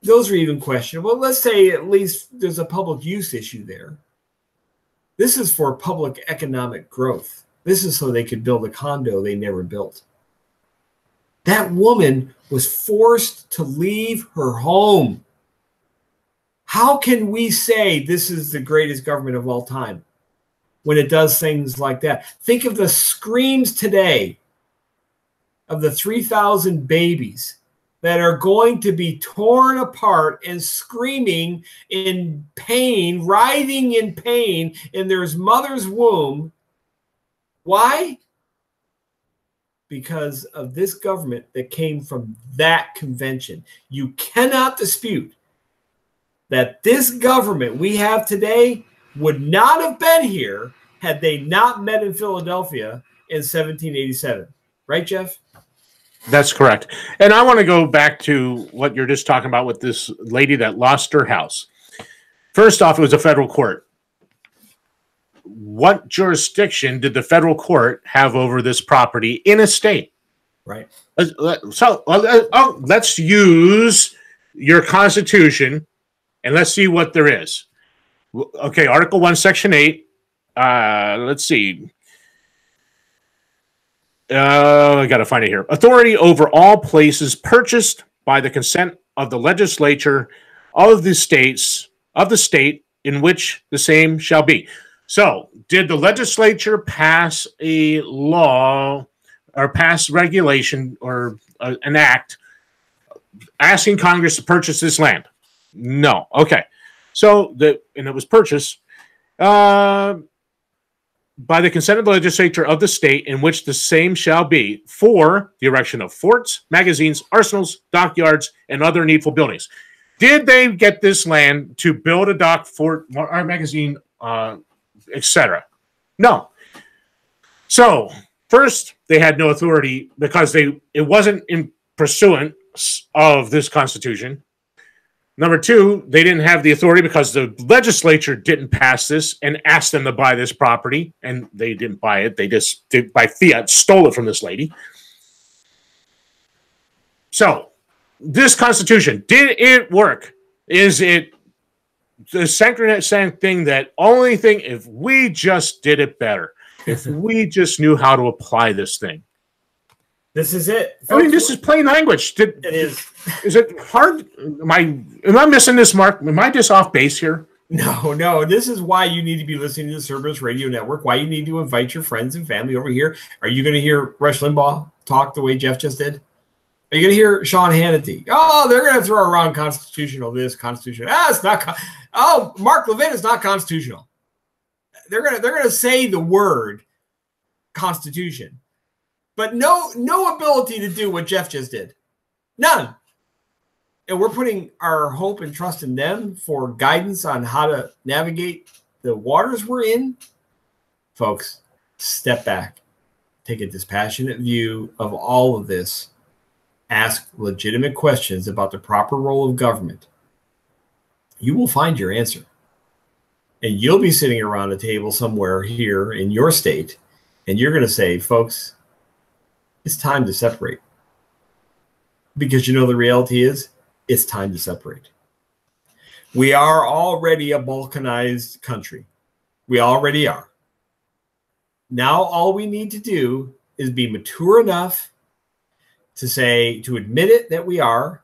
Those are even questionable. Let's say at least there's a public use issue there. This is for public economic growth. This is so they could build a condo they never built. That woman was forced to leave her home. How can we say this is the greatest government of all time when it does things like that? Think of the screams today of the 3,000 babies that are going to be torn apart and screaming in pain, writhing in pain in their mother's womb. Why? Because of this government that came from that convention. You cannot dispute that this government we have today would not have been here had they not met in Philadelphia in 1787. Right, Jeff? That's correct. And I want to go back to what you're just talking about with this lady that lost her house. First off, it was a federal court. What jurisdiction did the federal court have over this property in a state? Right. So let's use your Constitution and let's see what there is. Okay, Article 1, Section 8. Let's see. I got to find it here. Authority over all places purchased by the consent of the legislature of the state in which the same shall be. So, did the legislature pass a law or pass regulation or an act asking Congress to purchase this land? No. Okay. So, and it was purchased by the consent of the legislature of the state in which the same shall be for the erection of forts, magazines, arsenals, dockyards, and other needful buildings. Did they get this land to build a dock, fort, or magazine, etc.? No. So, first, they had no authority because it wasn't in pursuance of this Constitution. Number two, they didn't have the authority because the legislature didn't pass this and asked them to buy this property, and they didn't buy it. They just did by fiat, stole it from this lady. So, this Constitution, did it work? Is it the same thing that only thing if we just did it better, if we just knew how to apply this thing? This is it. I mean, this is plain language. It is. Is it hard? Am I missing this, Mark? Am I just off base here? No. This is why you need to be listening to the Cerberus Radio Network, why you need to invite your friends and family over here. Are you going to hear Rush Limbaugh talk the way Jeff just did? Are you going to hear Sean Hannity? Oh, they're going to throw around constitutional this, constitutional. It's not. Oh, Mark Levin is not constitutional. They're going to say the word Constitution, but no ability to do what Jeff just did. None. And we're putting our hope and trust in them for guidance on how to navigate the waters we're in. Folks, step back. Take a dispassionate view of all of this. Ask legitimate questions about the proper role of government. You will find your answer. And you'll be sitting around a table somewhere here in your state, and you're going to say, folks, it's time to separate. Because you know the reality is, it's time to separate. We are already a balkanized country. We already are. Now all we need to do is be mature enough to admit it that we are.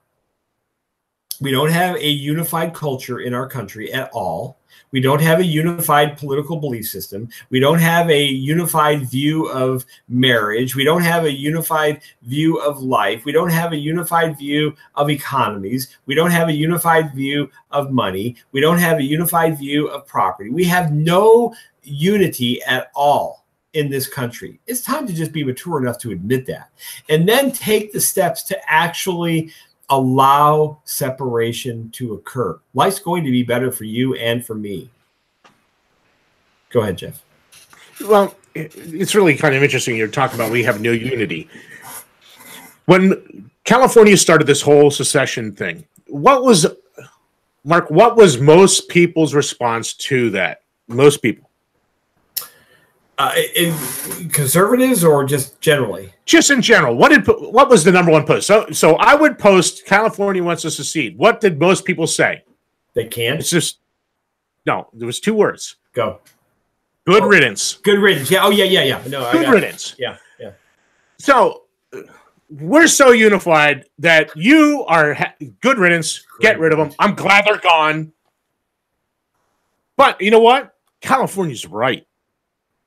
We don't have a unified culture in our country at all. We don't have a unified political belief system. We don't have a unified view of marriage. We don't have a unified view of life. We don't have a unified view of economies. We don't have a unified view of money. We don't have a unified view of property. We have no unity at all in this country. It's time to just be mature enough to admit that, and then take the steps to actually allow separation to occur. Life's going to be better for you and for me. Go ahead, Jeff. Well, it's really kind of interesting. You're talking about we have no unity. When California started this whole secession thing, what was most people's response to that? Most people. In conservatives or just generally? Just in general. What was the number one post? So I would post California wants to secede. What did most people say? They can't? It's just, no, there was two words. Go. Good riddance. Good riddance. Yeah. Oh, yeah. No, good riddance. Yeah. So we're so unified that you are good riddance. Get rid of them. I'm glad they're gone. But you know what? California's right.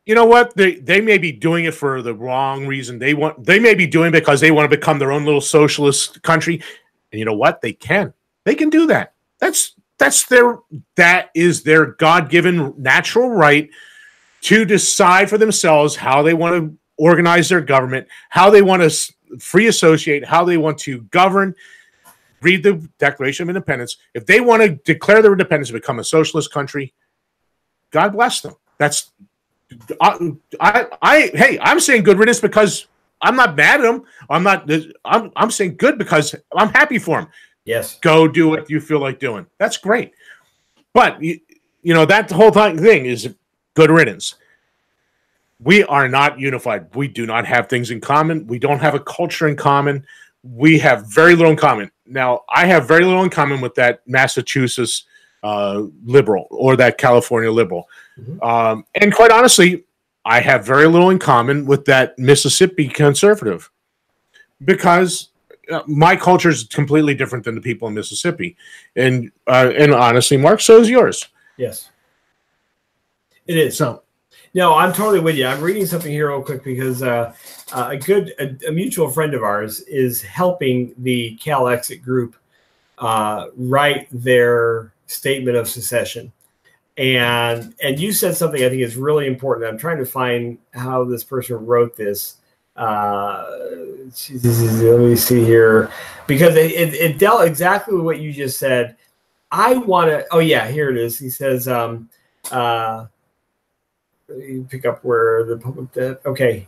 You know what? They may be doing it for the wrong reason. They may be doing it because they want to become their own little socialist country. And you know what? They can do that. That is their God-given natural right to decide for themselves how they want to organize their government, how they want to free associate, how they want to govern. Read the Declaration of Independence. If they want to declare their independence and become a socialist country, God bless them. That's I'm saying good riddance because I'm not mad at him. I'm saying good because I'm happy for him. Yes. Go do what you feel like doing. That's great. But, you know, that whole thing is good riddance. We are not unified. We do not have things in common. We don't have a culture in common. We have very little in common. Now, I have very little in common with that Massachusetts liberal or that California liberal. Mm-hmm. And quite honestly, I have very little in common with that Mississippi conservative because my culture is completely different than the people in Mississippi. And honestly, Mark, so is yours. Yes, it is. So, no, I'm totally with you. I'm reading something here real quick because a mutual friend of ours is helping the Cal Exit group write their statement of secession. And you said something I think is really important. I'm trying to find how this person wrote this. Let me see here, because it dealt exactly with what you just said. I want to. Oh yeah, here it is. He says, you pick up where the public. Okay.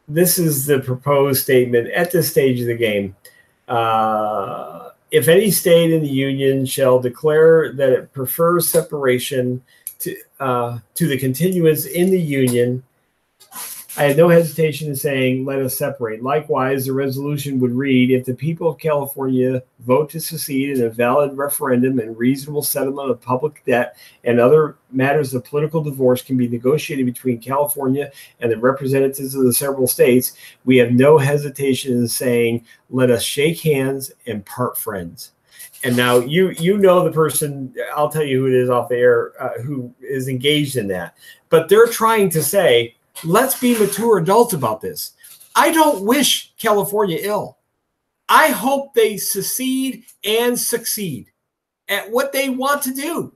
This is the proposed statement at this stage of the game. If any state in the union shall declare that it prefers separation to the continuance in the union, I had no hesitation in saying, let us separate. Likewise, the resolution would read, if the people of California vote to secede in a valid referendum and reasonable settlement of public debt and other matters of political divorce can be negotiated between California and the representatives of the several states, we have no hesitation in saying, let us shake hands and part friends. And now you know the person, I'll tell you who it is off the air, who is engaged in that. But they're trying to say, let's be mature adults about this. I don't wish California ill. I hope they secede and succeed at what they want to do.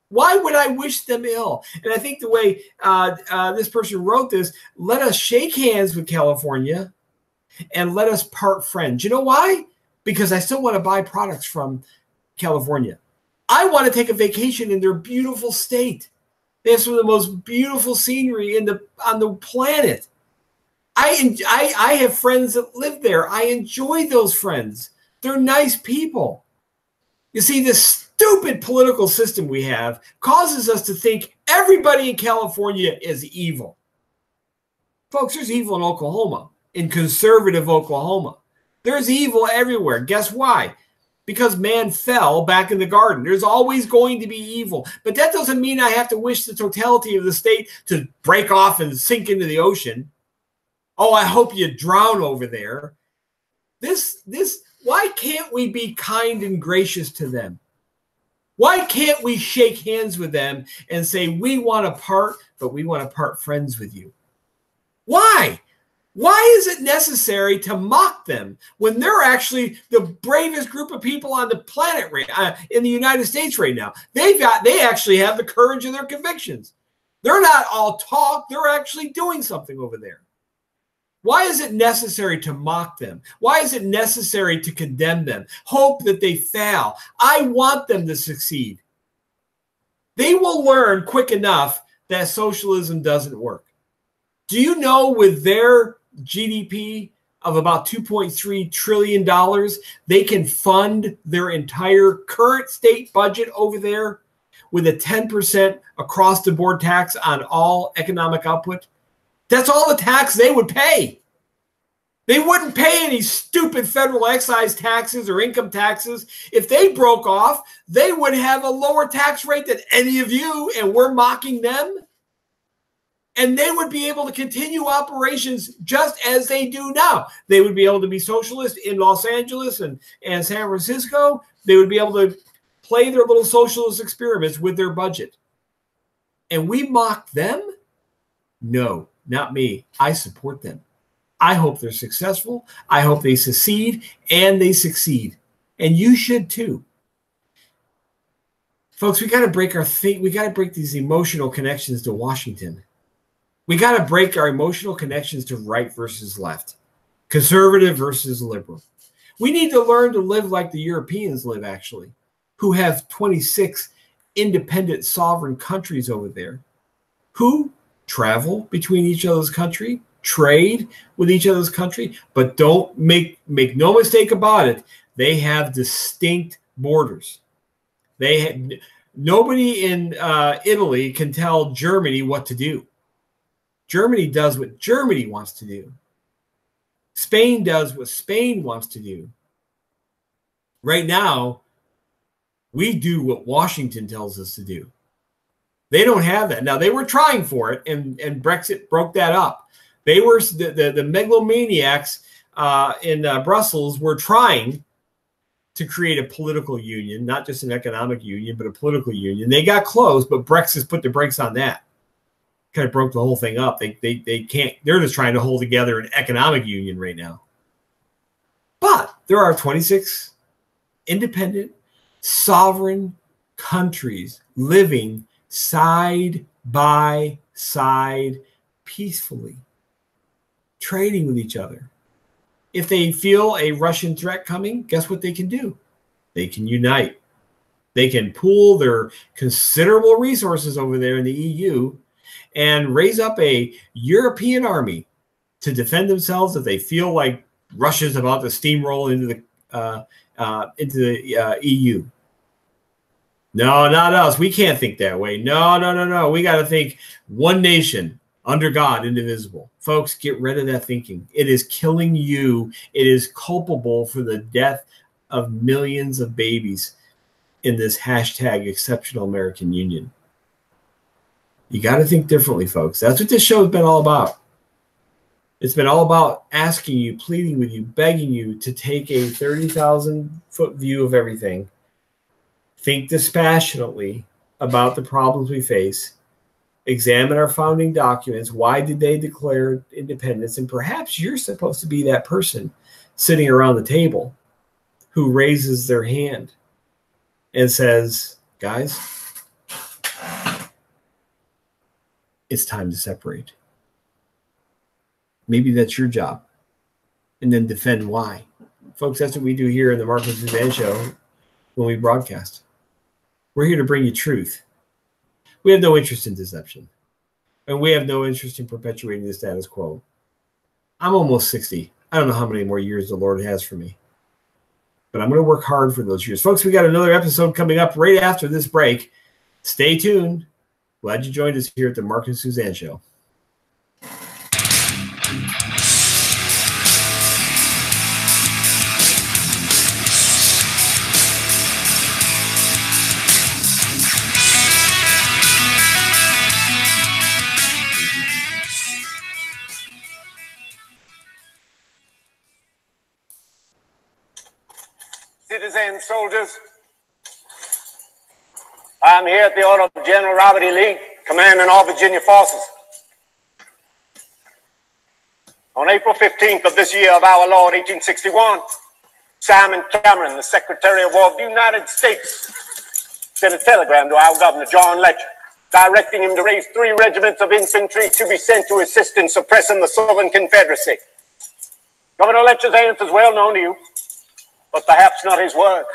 Why would I wish them ill? And I think the way this person wrote this, let us shake hands with California and let us part friends. You know why? Because I still want to buy products from California. I want to take a vacation in their beautiful state. They have some of the most beautiful scenery on the planet. I have friends that live there. I enjoy those friends. They're nice people. You see, this stupid political system we have causes us to think everybody in California is evil. Folks, there's evil in Oklahoma, in conservative Oklahoma. There's evil everywhere. Guess why? Because man fell back in the garden. There's always going to be evil. But that doesn't mean I have to wish the totality of the state to break off and sink into the ocean. Oh, I hope you drown over there. Why can't we be kind and gracious to them? Why can't we shake hands with them and say, we want to part, but we want to part friends with you? Why? Why is it necessary to mock them when they're actually the bravest group of people on the planet in the United States right now? They actually have the courage of their convictions. They're not all talk. They're actually doing something over there. Why is it necessary to mock them? Why is it necessary to condemn them? Hope that they fail. I want them to succeed. They will learn quick enough that socialism doesn't work. Do you know with their GDP of about $2.3 trillion, they can fund their entire current state budget over there with a 10% across the board tax on all economic output? That's all the tax they would pay. They wouldn't pay any stupid federal excise taxes or income taxes. If they broke off, they would have a lower tax rate than any of you, and we're mocking them. And they would be able to continue operations just as they do now. They would be able to be socialist in Los Angeles and San Francisco. They would be able to play their little socialist experiments with their budget. And we mock them? No, not me. I support them. I hope they're successful. I hope they secede, and they succeed. And you should too. Folks, we got to break we got to break these emotional connections to Washington. We got to break our emotional connections to right versus left, conservative versus liberal. We need to learn to live like the Europeans live, actually, who have 26 independent sovereign countries over there, who travel between each other's country, trade with each other's country, but don't make no mistake about it. They have distinct borders. Nobody in Italy can tell Germany what to do. Germany does what Germany wants to do. Spain does what Spain wants to do. Right now, we do what Washington tells us to do. They don't have that. Now, they were trying for it, and Brexit broke that up. They were the megalomaniacs in Brussels were trying to create a political union, not just an economic union, but a political union. They got close, but Brexit put the brakes on that. Kind of broke the whole thing up. They can't. They're just trying to hold together an economic union right now. But there are 26 independent, sovereign countries living side by side peacefully, trading with each other. If they feel a Russian threat coming, guess what they can do? They can unite. They can pool their considerable resources over there in the EU and raise up a European army to defend themselves if they feel like Russia's about to steamroll into the EU. No, not us. We can't think that way. No. We got to think one nation under God, indivisible. Folks, get rid of that thinking. It is killing you. It is culpable for the death of millions of babies in this hashtag exceptional American Union. You got to think differently, folks. That's what this show has been all about. It's been all about asking you, pleading with you, begging you to take a 30,000-foot view of everything. Think dispassionately about the problems we face. Examine our founding documents. Why did they declare independence? And perhaps you're supposed to be that person sitting around the table who raises their hand and says, guys, it's time to separate. Maybe that's your job. And then defend why. Folks, that's what we do here in the Mark and Suzanne Show when we broadcast. We're here to bring you truth. We have no interest in deception. And we have no interest in perpetuating the status quo. I'm almost 60. I don't know how many more years the Lord has for me. But I'm going to work hard for those years. Folks, we got another episode coming up right after this break. Stay tuned. Glad you joined us here at the Mark and Suzanne Show. Citizens, soldiers, I'm here at the order of General Robert E. Lee, commanding all Virginia forces. On April 15th of this year of our Lord, 1861, Simon Cameron, the Secretary of War of the United States, sent a telegram to our Governor, John Letcher, directing him to raise 3 regiments of infantry to be sent to assist in suppressing the Southern Confederacy. Governor Letcher's answer is well known to you, but perhaps not his words.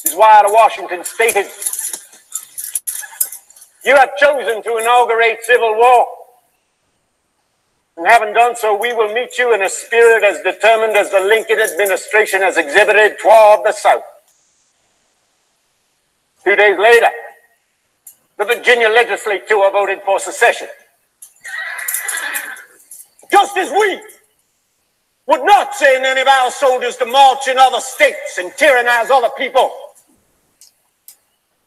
His wire to Washington stated, "You have chosen to inaugurate civil war. And having done so, we will meet you in a spirit as determined as the Lincoln administration has exhibited toward the South." 2 days later, the Virginia legislature voted for secession. Just as we would not send any of our soldiers to march in other states and tyrannize other people,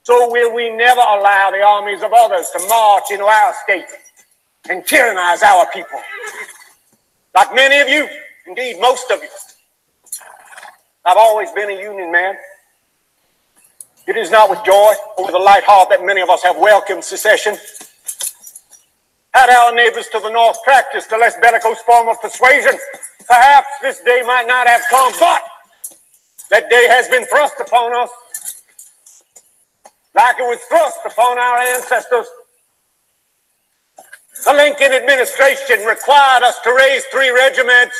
so will we never allow the armies of others to march into our state and tyrannize our people. Like many of you, indeed most of you, I've always been a Union man. It is not with joy or with a light heart that many of us have welcomed secession. Had our neighbors to the north practiced a less bellicose form of persuasion, perhaps this day might not have come, but that day has been thrust upon us like it was thrust upon our ancestors. The Lincoln administration required us to raise 3 regiments.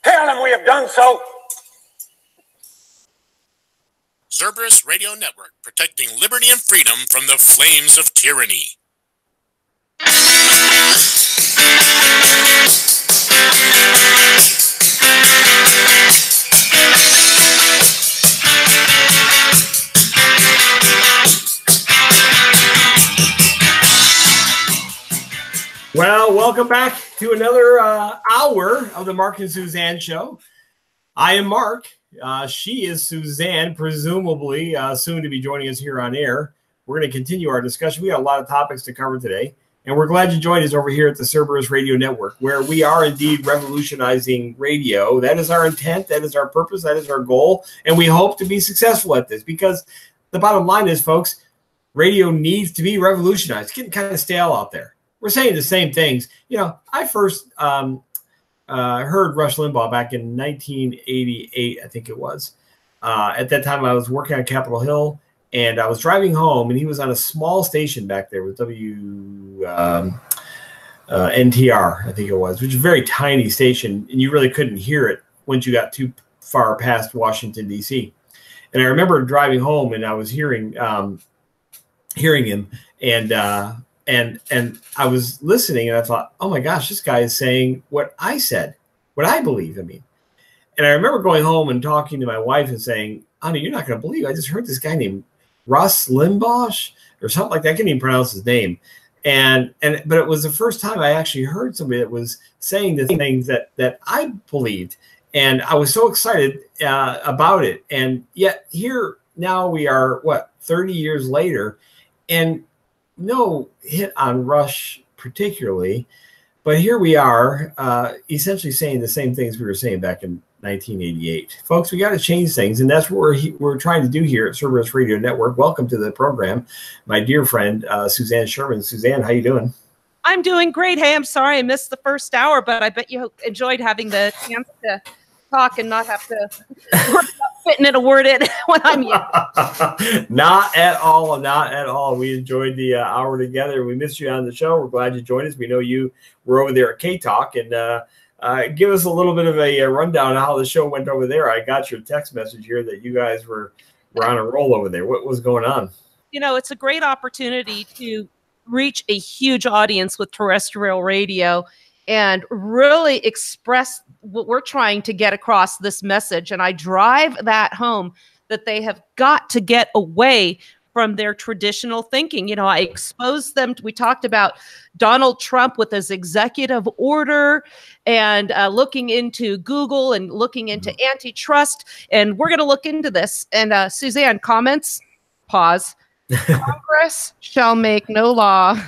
Tell them we have done so. Cerberus Radio Network, protecting liberty and freedom from the flames of tyranny. Well, welcome back to another hour of the Mark and Suzanne Show. I am Mark. She is Suzanne, presumably soon to be joining us here on air. We're going to continue our discussion. We got a lot of topics to cover today, and we're glad you joined us over here at the Cerberus Radio Network, where we are indeed revolutionizing radio. That is our intent. That is our purpose. That is our goal, and we hope to be successful at this because the bottom line is, folks, radio needs to be revolutionized. It's getting kind of stale out there. We're saying the same things. You know, I first heard Rush Limbaugh back in 1988, I think it was. At that time, I was working on Capitol Hill, and I was driving home, and he was on a small station back there with NTR, I think it was, which is a very tiny station, and you really couldn't hear it once you got too far past Washington, D.C. And I remember driving home, and I was hearing him, and I was listening, and I thought, oh my gosh, this guy is saying what I said, what I believe. I mean, and I remember going home and talking to my wife and saying, honey, you're not going to believe, I just heard this guy named Russ Limbaugh or something like that. I can't even pronounce his name. But it was the first time I actually heard somebody that was saying the things that I believed. And I was so excited about it. And yet here now we are, 30 years later, and no hit on Rush particularly, but here we are essentially saying the same things we were saying back in 1988. Folks, we got to change things, and that's what we're trying to do here at Cerberus Radio Network. Welcome to the program, my dear friend, Suzanne Sherman. Suzanne, how you doing? I'm doing great. Hey, I'm sorry I missed the first hour, but I bet you enjoyed having the chance to talk and not have to fitting in a word in when I'm you. Not at all. Not at all. We enjoyed the hour together. We missed you on the show. We're glad you joined us. We know you were over there at K-Talk, and give us a little bit of a rundown of how the show went over there. I got your text message here that you guys were on a roll over there. What was going on? You know, it's a great opportunity to reach a huge audience with terrestrial radio and really express what we're trying to get across, this message. And I drive that home, that they have got to get away from their traditional thinking. You know, I exposed them. We talked about Donald Trump with his executive order and looking into Google and looking into antitrust. And we're going to look into this. And Suzanne, comments? Pause. Congress shall make no law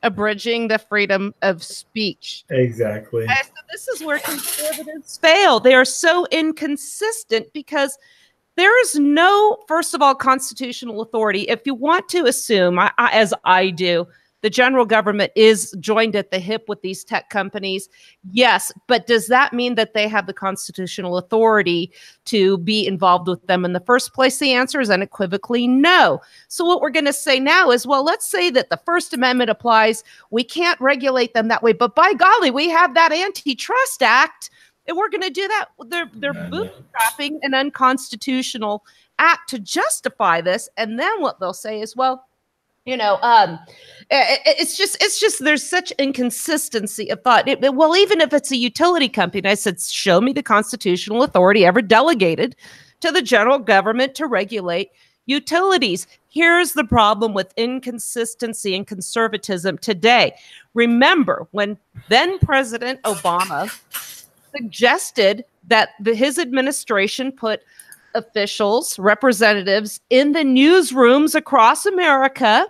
abridging the freedom of speech. Exactly. And so this is where conservatives fail. They are so inconsistent because there is no, first of all, constitutional authority. If you want to assume, as I do, the general government is joined at the hip with these tech companies, yes, but does that mean that they have the constitutional authority to be involved with them in the first place? The answer is unequivocally no. So what we're going to say now is, well, let's say that the First Amendment applies. We can't regulate them that way, but by golly, we have that Antitrust Act, and we're going to do that. They're bootstrapping an unconstitutional act to justify this, and then what they'll say is, well, you know, it's just there's such inconsistency of thought. Well, even if it's a utility company, I said, show me the constitutional authority ever delegated to the general government to regulate utilities. Here's the problem with inconsistency and conservatism today. Remember when then President Obama suggested that his administration put officials, representatives in the newsrooms across America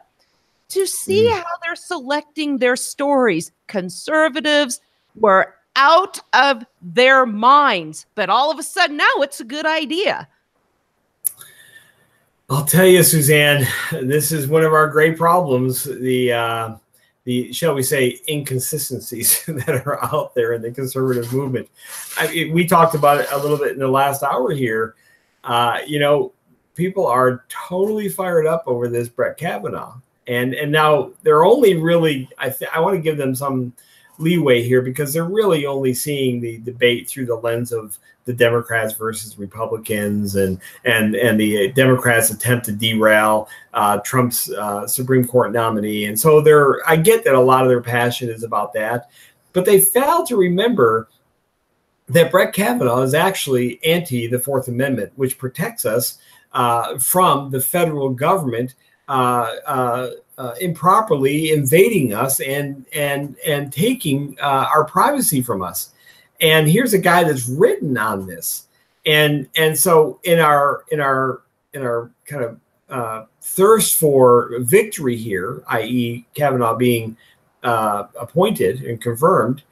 to see how they're selecting their stories. Conservatives were out of their minds, but all of a sudden now it's a good idea. I'll tell you, Suzanne, this is one of our great problems. The shall we say, inconsistencies that are out there in the conservative movement. We talked about it a little bit in the last hour here. You know, people are totally fired up over this Brett Kavanaugh, and now they're only really. I want to give them some leeway here because they're really only seeing the debate through the lens of the Democrats versus Republicans and the Democrats' attempt to derail Trump's Supreme Court nominee. And so I get that a lot of their passion is about that, but they fail to remember that Brett Kavanaugh is actually anti the Fourth Amendment, which protects us from the federal government improperly invading us and taking our privacy from us. And here's a guy that's written on this. And so in our kind of thirst for victory here, i.e. Kavanaugh being appointed and confirmed,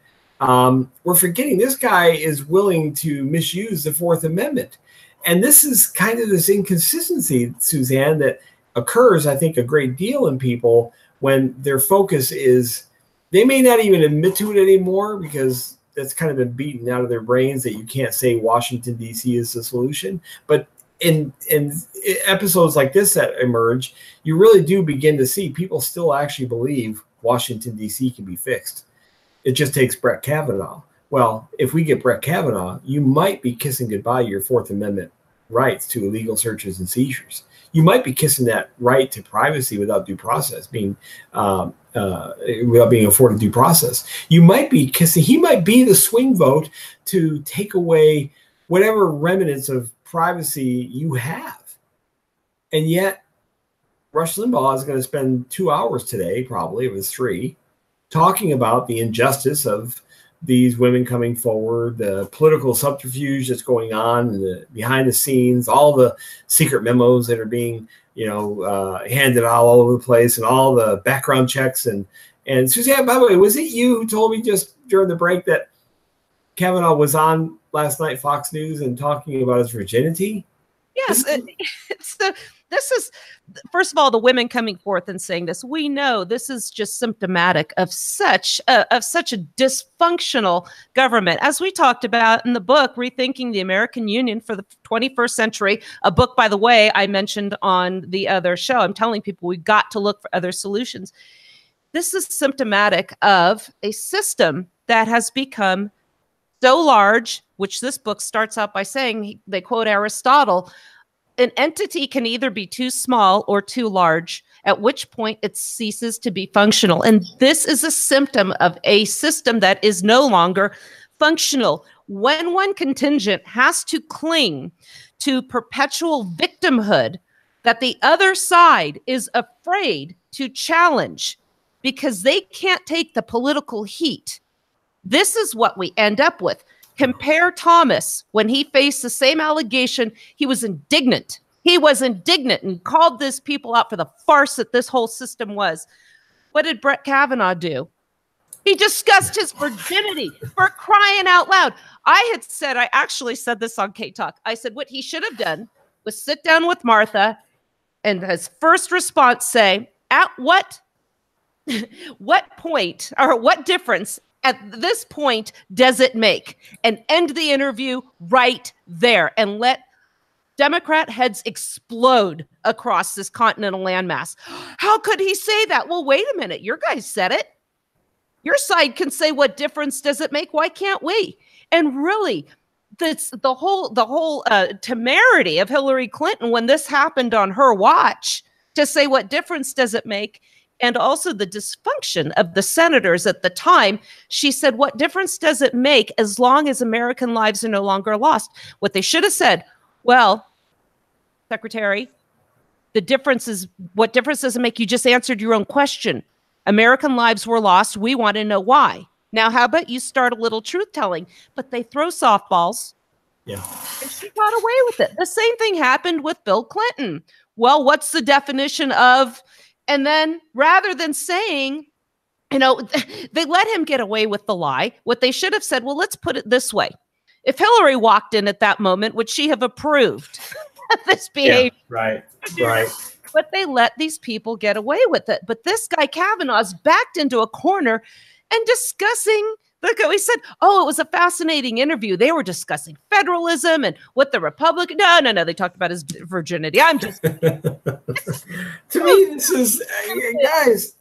we're forgetting this guy is willing to misuse the Fourth Amendment. And this is kind of this inconsistency, Suzanne, that occurs, I think, a great deal in people when their focus is, they may not even admit to it anymore because that's kind of been beaten out of their brains that you can't say Washington, D.C. is the solution. But in episodes like this that emerge, you really do begin to see people still actually believe Washington, D.C. can be fixed. It just takes Brett Kavanaugh. Well, if we get Brett Kavanaugh, you might be kissing goodbye to your Fourth Amendment rights to illegal searches and seizures. You might be kissing that right to privacy without due process, without being afforded due process. You might be kissing, he might be the swing vote to take away whatever remnants of privacy you have. And yet, Rush Limbaugh is going to spend 2 hours today, probably, it was 3, talking about the injustice of these women coming forward, the political subterfuge that's going on, behind the scenes, all the secret memos that are being, handed out all over the place, and all the background checks. And Suzanne, by the way, was it you who told me just during the break that Kavanaugh was on last night, Fox News, and talking about his virginity? Yes. This is, first of all, the women coming forth and saying this. We know this is just symptomatic of such a dysfunctional government. As we talked about in the book, Rethinking the American Union for the 21st Century, a book, by the way, I mentioned on the other show. I'm telling people we've got to look for other solutions. This is symptomatic of a system that has become so large, which this book starts out by saying, they quote Aristotle, an entity can either be too small or too large, at which point it ceases to be functional. And this is a symptom of a system that is no longer functional. When one contingent has to cling to perpetual victimhood that the other side is afraid to challenge because they can't take the political heat, this is what we end up with. Compare Thomas when he faced the same allegation. He was indignant. He was indignant and called this people out for the farce that this whole system was. What did Brett Kavanaugh do? He discussed his virginity, for crying out loud. I actually said this on K-Talk. I said what he should have done was sit down with Martha and his first response say, at what point or what difference at this point does it make? And end the interview right there and let Democrat heads explode across this continental landmass. How could he say that? Well, wait a minute. Your guys said it. Your side can say, what difference does it make? Why can't we? And really, that's the whole temerity of Hillary Clinton when this happened on her watch to say, what difference does it make? And also the dysfunction of the senators at the time. She said, what difference does it make as long as American lives are no longer lost? What they should have said, well, Secretary, what difference does it make? You just answered your own question. American lives were lost. We want to know why. Now, how about you start a little truth telling? But they throw softballs. Yeah. And she got away with it. The same thing happened with Bill Clinton. Well, what's the definition of... And then rather than saying, they let him get away with the lie. What they should have said, well, let's put it this way. If Hillary walked in at that moment, would she have approved this behavior? Yeah, right. But they let these people get away with it. But this guy Kavanaugh's backed into a corner and discussing, look, he said, oh, it was a fascinating interview. They were discussing federalism and what the Republican, no, they talked about his virginity. I'm just. To me, this is, guys,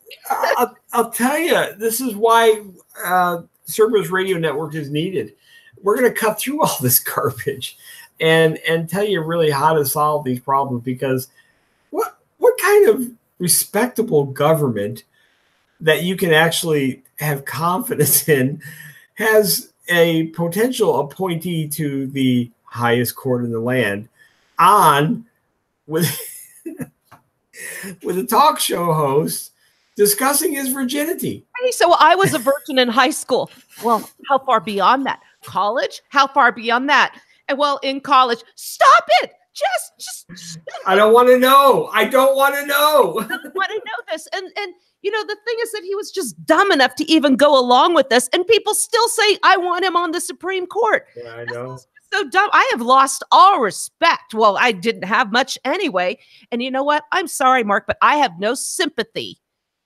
I'll tell you, this is why Cerberus Radio Network is needed. We're going to cut through all this garbage and tell you really how to solve these problems, because what kind of respectable government that you can actually have confidence in has a potential appointee to the highest court in the land on with with a talk show host discussing his virginity? Hey, so I was a virgin in high school. Well, how far beyond that? College? How far beyond that? And well, in college, stop it. Just I don't want to know. I don't want to know. I don't want to know this. And you know, the thing is that he was just dumb enough to even go along with this. And people still say, I want him on the Supreme Court. Yeah, I know. So dumb. I have lost all respect. Well, I didn't have much anyway. And you know what? I'm sorry, Mark, but I have no sympathy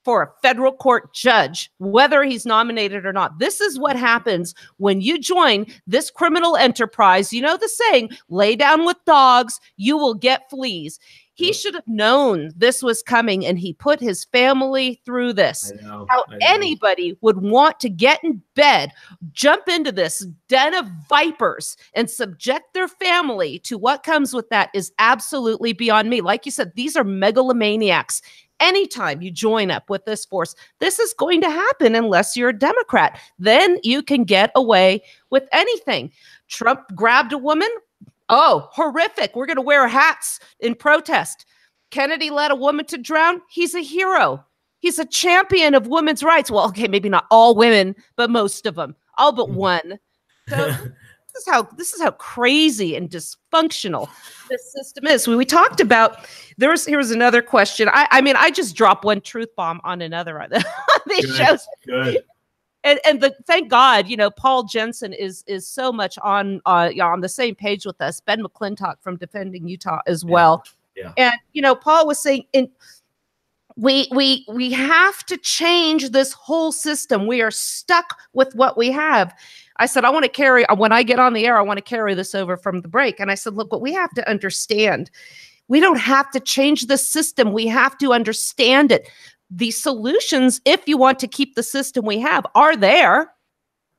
for a federal court judge, whether he's nominated or not. This is what happens when you join this criminal enterprise. You know the saying, lay down with dogs, you will get fleas. He should have known this was coming, and he put his family through this. I know. Anybody would want to get in bed, jump into this den of vipers, and subject their family to what comes with that is absolutely beyond me. Like you said, these are megalomaniacs. Anytime you join up with this force, this is going to happen unless you're a Democrat. Then you can get away with anything. Trump grabbed a woman. Oh, horrific. We're going to wear hats in protest. Kennedy led a woman to drown. He's a hero. He's a champion of women's rights. Well, okay, maybe not all women, but most of them. All but one. So this is how crazy and dysfunctional this system is. We talked about here's another question. I mean, I just dropped one truth bomb on another on these shows. Good. And thank God, you know, Paul Jensen is so much on the same page with us. Ben McClintock from Defending Utah as well. Yeah. And you know, Paul was saying we have to change this whole system. We are stuck with what we have. I said, I want to carry, when I get on the air, I want to carry this over from the break. And I said, look, what we have to understand, we don't have to change the system. We have to understand it. The solutions, if you want to keep the system we have, are there.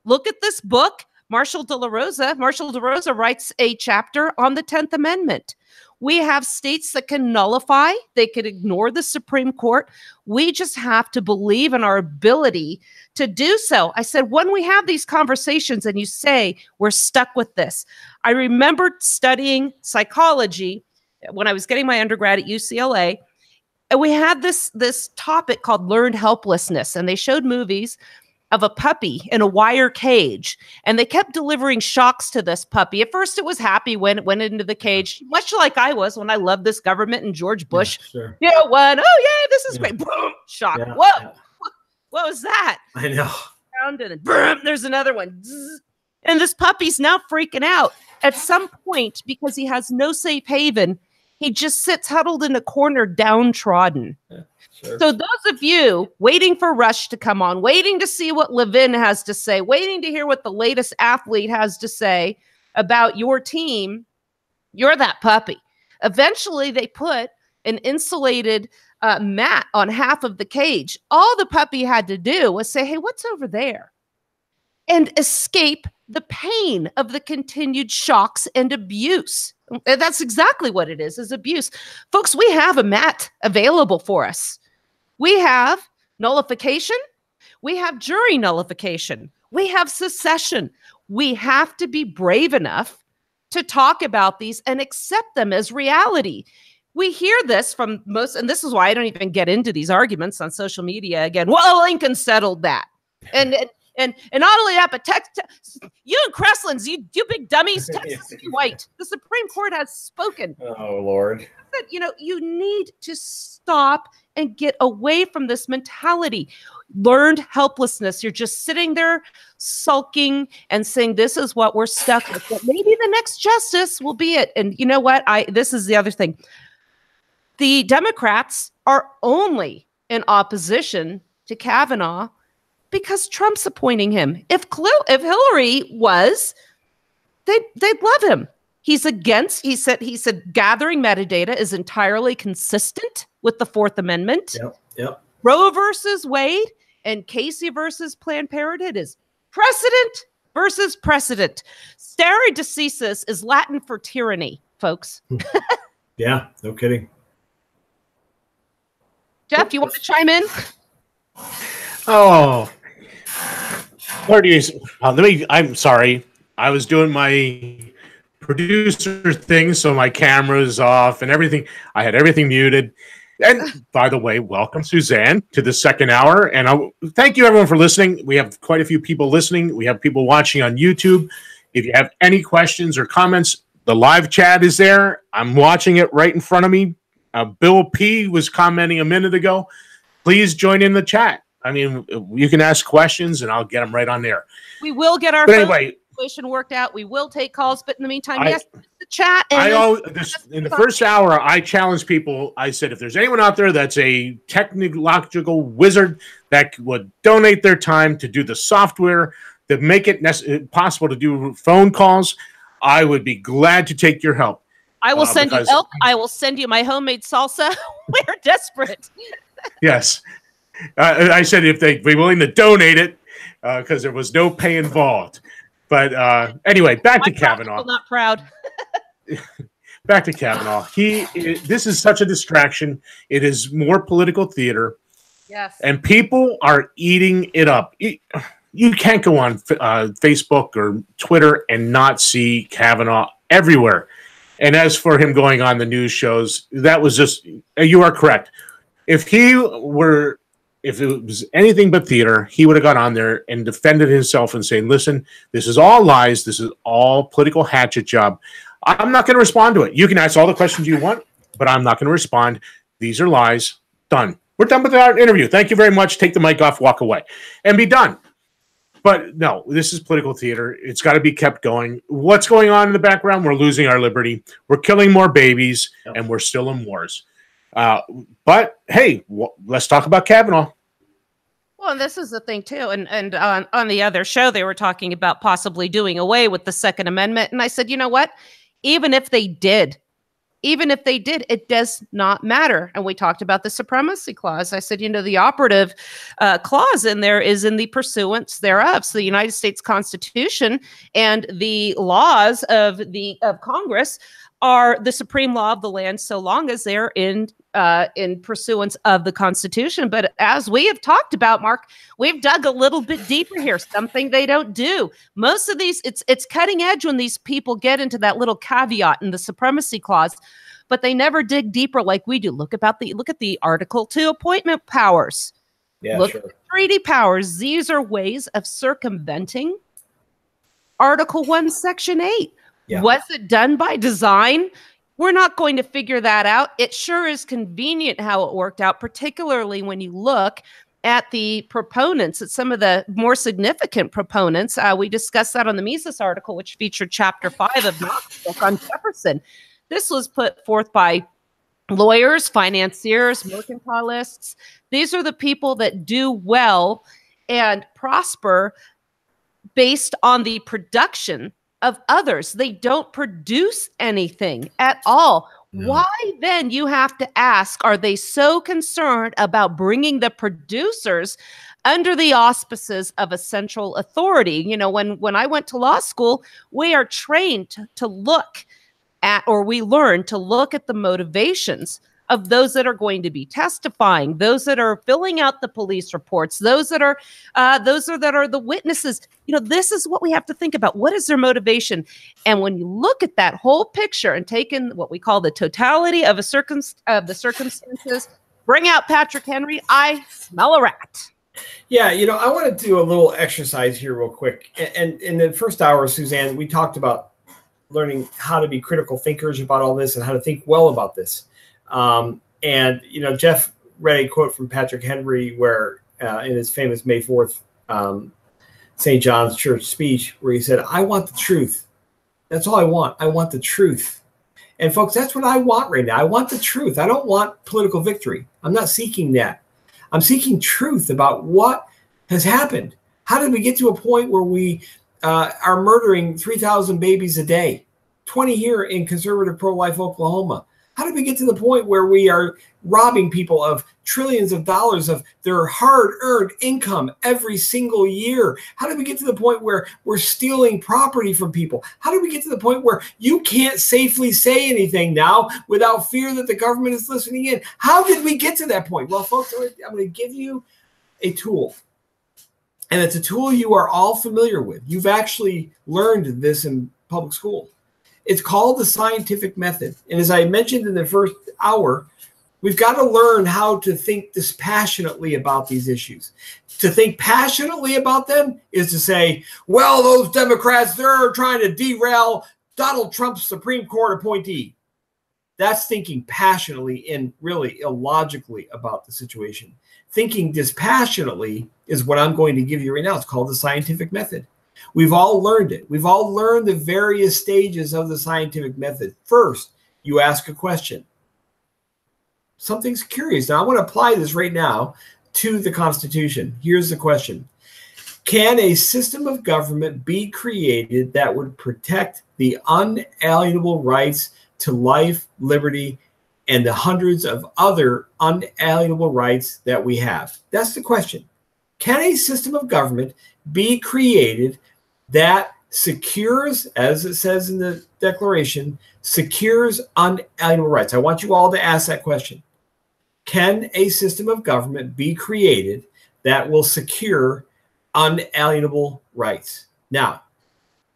Look at this book. Marshall De La Rosa writes a chapter on the 10th Amendment. We have states that can nullify, they could ignore the Supreme Court. We just have to believe in our ability to do so. I said, when we have these conversations and you say, we're stuck with this. I remembered studying psychology when I was getting my undergrad at UCLA. And we had this topic called learned helplessness. And they showed movies of a puppy in a wire cage. And they kept delivering shocks to this puppy. At first, it was happy when it went into the cage, much like I was when I loved this government and George Bush. Yeah, sure. You know, one, oh, yeah, this is great. Boom, shock. Yeah, Whoa, yeah. what was that? I know. And then, boom, there's another one. Zzz. And this puppy's now freaking out. At some point, because he has no safe haven, he just sits huddled in a corner, downtrodden. Yeah, sure. So those of you waiting for Rush to come on, waiting to see what Levin has to say, waiting to hear what the latest athlete has to say about your team, you're that puppy. Eventually, they put an insulated mat on half of the cage. All the puppy had to do was say, hey, what's over there? And escape the pain of the continued shocks and abuse. And that's exactly what it is abuse. Folks, we have a mat available for us. We have nullification. We have jury nullification. We have secession. We have to be brave enough to talk about these and accept them as reality. We hear this from most, and this is why I don't even get into these arguments on social media again. Well, Lincoln settled that. And not only that, but you and Cresslands, you big dummies, Texas is white. The Supreme Court has spoken. Oh, Lord. That, you know, you need to stop and get away from this mentality. Learned helplessness. You're just sitting there sulking and saying, this is what we're stuck with. But maybe the next justice will be it. And you know what? This is the other thing. The Democrats are only in opposition to Kavanaugh because Trump's appointing him. If Hillary was, they'd love him. He's against, he said gathering metadata is entirely consistent with the Fourth Amendment. Yep. Roe versus Wade and Casey versus Planned Parenthood is precedent versus precedent. Stare decisis is Latin for tyranny, folks. Yeah, no kidding. Jeff, you want to chime in? Oh, I'm sorry. I was doing my producer thing, so my camera's off and everything. I had everything muted. And by the way, welcome, Suzanne, to the second hour. And thank you, everyone, for listening. We have quite a few people listening. We have people watching on YouTube. If you have any questions or comments, the live chat is there. I'm watching it right in front of me. Bill P. was commenting a minute ago. Please join in the chat. I mean, you can ask questions, and I'll get them right on there. We will get our situation worked out. We will take calls, but in the meantime, yes, the chat. In the first hour, I challenged people. I said, if there's anyone out there that's a technological wizard that would donate their time to do the software that make it possible to do phone calls, I would be glad to take your help. I will send you elk. I will send you my homemade salsa. We're desperate. Yes. I said if they'd be willing to donate it, because there was no pay involved. But anyway, back to Kavanaugh. Not proud. Back to Kavanaugh. This is such a distraction. It is more political theater. Yes. And people are eating it up. You can't go on Facebook or Twitter and not see Kavanaugh everywhere. And as for him going on the news shows, that was just, you are correct. If it was anything but theater, he would have got on there and defended himself and saying, listen, this is all lies. This is all political hatchet job. I'm not going to respond to it. You can ask all the questions you want, but I'm not going to respond. These are lies. Done. We're done with our interview. Thank you very much. Take the mic off, walk away, and be done. But no, this is political theater. It's got to be kept going. What's going on in the background? We're losing our liberty. We're killing more babies, and we're still in wars. But hey, let's talk about Kavanaugh. Well, and this is the thing too. And on the other show, they were talking about possibly doing away with the Second Amendment. And I said, you know what? Even if they did, it does not matter. And we talked about the supremacy clause. I said, the operative clause in there is in the pursuance thereof. So the United States Constitution and the laws of Congress are the supreme law of the land, so long as they're in pursuance of the Constitution. But as we have talked about, Mark, we've dug a little bit deeper here, something they don't do. Most of these, it's cutting edge when these people get into that little caveat in the supremacy clause, but they never dig deeper like we do. Look at the Article 2 appointment powers. Yeah, look at the treaty powers. These are ways of circumventing Article 1, Section 8. Yeah. Was it done by design? We're not going to figure that out. It sure is convenient how it worked out, particularly when you look at the proponents, at some of the more significant proponents. We discussed that on the Mises article, which featured Chapter 5 of Knox's book on Jefferson. This was put forth by lawyers, financiers, mercantilists. These are the people that do well and prosper based on the production of others. They don't produce anything at all. No. Why then, you have to ask, are they so concerned about bringing the producers under the auspices of a central authority? When I went to law school, we are trained to look at, or we learn to look at the motivations of those that are going to be testifying, those that are filling out the police reports, those that are the witnesses. This is what we have to think about. What is their motivation? And when you look at that whole picture and take in what we call the totality of the circumstances, bring out Patrick Henry, I smell a rat. Yeah, I want to do a little exercise here real quick. And in the first hour, Suzanne, we talked about learning how to be critical thinkers about all this and how to think well about this. Jeff read a quote from Patrick Henry where in his famous May 4th St. John's Church speech, where he said, I want the truth. That's all I want. I want the truth. And folks, that's what I want right now. I want the truth. I don't want political victory. I'm not seeking that. I'm seeking truth about what has happened. How did we get to a point where we are murdering 3,000 babies a day, 20 here in conservative pro-life Oklahoma? How did we get to the point where we are robbing people of trillions of dollars of their hard-earned income every single year? How did we get to the point where we're stealing property from people? How did we get to the point where you can't safely say anything now without fear that the government is listening in? How did we get to that point? Well, folks, I'm going to give you a tool. And it's a tool you are all familiar with. You've actually learned this in public school. It's called the scientific method. And as I mentioned in the first hour, we've got to learn how to think dispassionately about these issues. To think passionately about them is to say, well, those Democrats, they're trying to derail Donald Trump's Supreme Court appointee. That's thinking passionately and really illogically about the situation. Thinking dispassionately is what I'm going to give you right now. It's called the scientific method. We've all learned it. We've all learned the various stages of the scientific method. First, you ask a question. Something's curious. Now, I want to apply this right now to the Constitution. Here's the question. Can a system of government be created that would protect the unalienable rights to life, liberty, and the hundreds of other unalienable rights that we have? That's the question. Can a system of government be created that secures, as it says in the Declaration, secures unalienable rights? I want you all to ask that question. Can a system of government be created that will secure unalienable rights? Now,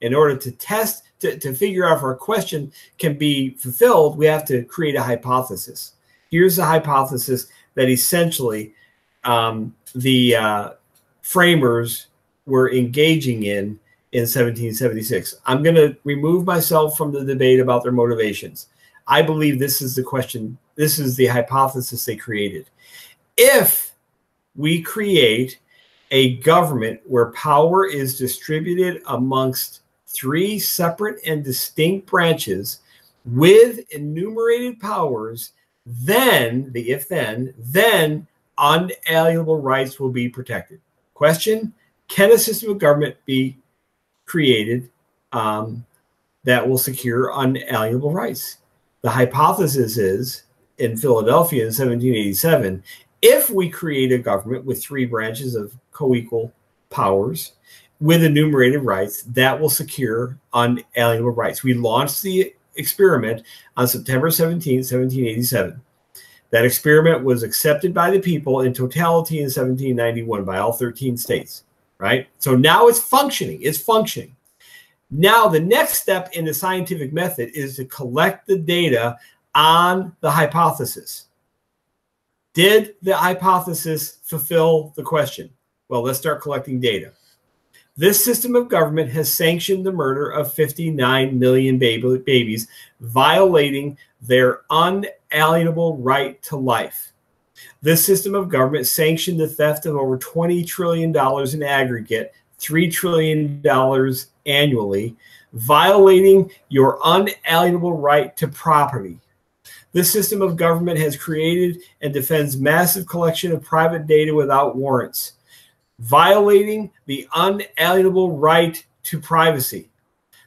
in order to test, to figure out if our question can be fulfilled, we have to create a hypothesis. Here's the hypothesis that essentially the framers were engaging in 1776. I'm going to remove myself from the debate about their motivations. I believe this is the question. This is the hypothesis they created. If we create a government where power is distributed amongst three separate and distinct branches with enumerated powers, then the then unalienable rights will be protected. Question: can a system of government be created that will secure unalienable rights? The hypothesis is, in Philadelphia in 1787, if we create a government with three branches of co-equal powers with enumerated rights, that will secure unalienable rights. We launched the experiment on September 17, 1787. That experiment was accepted by the people in totality in 1791 by all 13 states, right? So now it's functioning. It's functioning. Now, the next step in the scientific method is to collect the data on the hypothesis. Did the hypothesis fulfill the question? Well, let's start collecting data. This system of government has sanctioned the murder of 59 million babies, violating their unalienable right to life. This system of government sanctioned the theft of over $20 trillion in aggregate, $3 trillion annually, violating your unalienable right to property. This system of government has created and defends massive collection of private data without warrants, violating the unalienable right to privacy.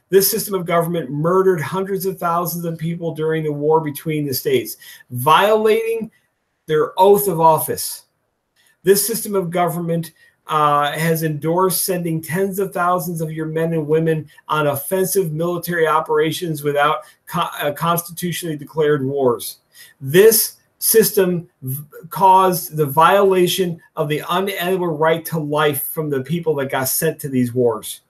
This system of government murdered hundreds of thousands of people during the war between the states, violating their oath of office. This system of government has endorsed sending tens of thousands of your men and women on offensive military operations without constitutionally declared wars. This system caused the violation of the unalienable right to life from the people that got sent to these wars.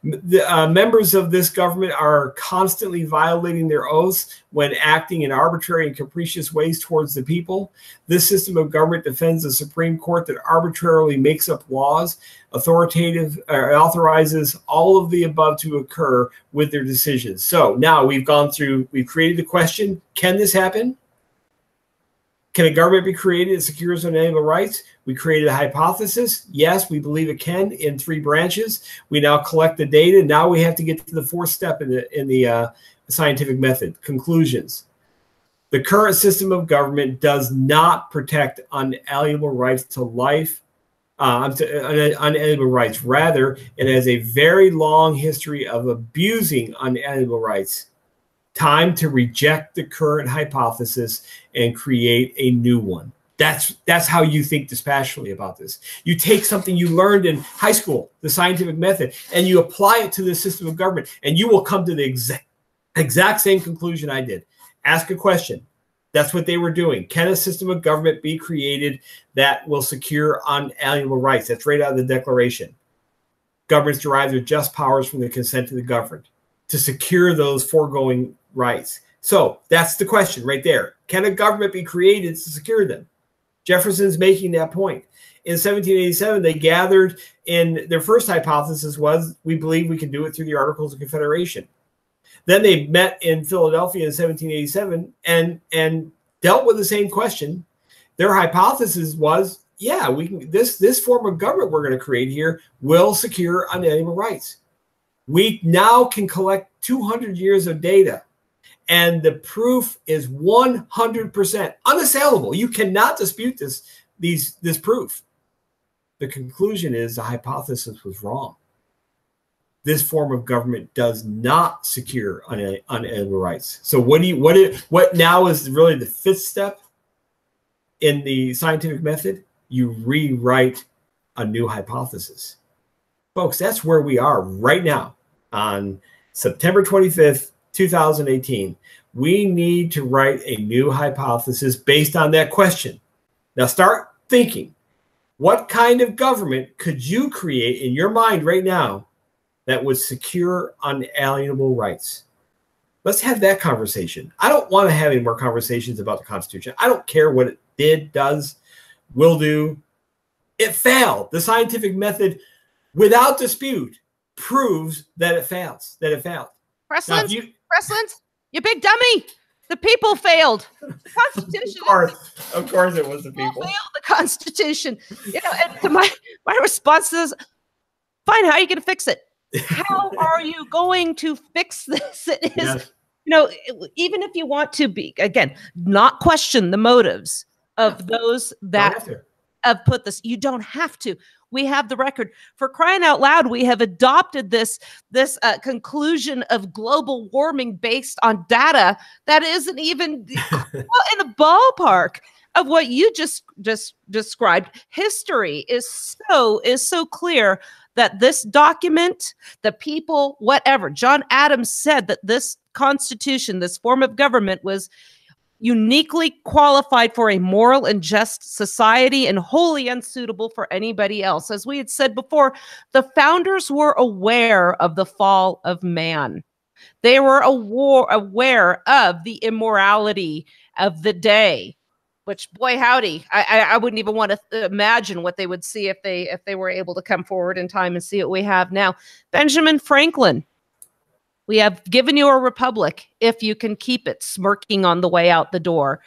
The members of this government are constantly violating their oaths when acting in arbitrary and capricious ways towards the people. This system of government defends the Supreme Court that arbitrarily makes up laws, authorizes all of the above to occur with their decisions. So now we've created the question, can this happen? Can a government be created that secures unalienable rights? We created a hypothesis. Yes, we believe it can in three branches. We now collect the data. Now we have to get to the fourth step in the scientific method, conclusions. The current system of government does not protect unalienable rights to life, unalienable rights. Rather, it has a very long history of abusing unalienable rights. Time to reject the current hypothesis and create a new one. That's how you think dispassionately about this. You take something you learned in high school, the scientific method, and you apply it to the system of government, and you will come to the exact same conclusion I did. Ask a question. That's what they were doing. Can a system of government be created that will secure unalienable rights? That's right out of the Declaration. Governments derive their just powers from the consent of the governed to secure those foregoing rights. So that's the question right there. Can a government be created to secure them? Jefferson's making that point. In 1787, they gathered, and their first hypothesis was, we believe we can do it through the Articles of Confederation. Then they met in Philadelphia in 1787 and dealt with the same question. Their hypothesis was, yeah, we can. This form of government we're going to create here will secure unalienable rights. We now can collect 200 years of data, and the proof is 100% unassailable. You cannot dispute this proof. The conclusion is the hypothesis was wrong. This form of government does not secure unalienable rights. So what now is really the fifth step in the scientific method? You rewrite a new hypothesis. Folks, that's where we are right now on September 25th, 2018. We need to write a new hypothesis based on that question. Now start thinking, what kind of government could you create in your mind right now that would secure unalienable rights? Let's have that conversation. I don't want to have any more conversations about the Constitution. I don't care what it did, does, will do. It failed. The scientific method, without dispute, proves that it fails, that it failed. Presslins, you big dummy. The people failed. The Constitution. Of course it was the people. Failed the Constitution. You know, and to my response is, fine, how are you going to fix it? How are you going to fix this? It is, yes. You know, even if you want to be, again, not question the motives of those that have put this, you don't have to. We have the record. For crying out loud, we have adopted this conclusion of global warming based on data that isn't even well, in the ballpark of what you just described. History is so clear that this document, the people, whatever, John Adams said that this Constitution, this form of government, was uniquely qualified for a moral and just society and wholly unsuitable for anybody else. As we had said before, the founders were aware of the fall of man. They were aware of the immorality of the day, which, boy, howdy, I wouldn't even want to imagine what they would see if they were able to come forward in time and see what we have now. Benjamin Franklin, we have given you a republic if you can keep it, smirking on the way out the door.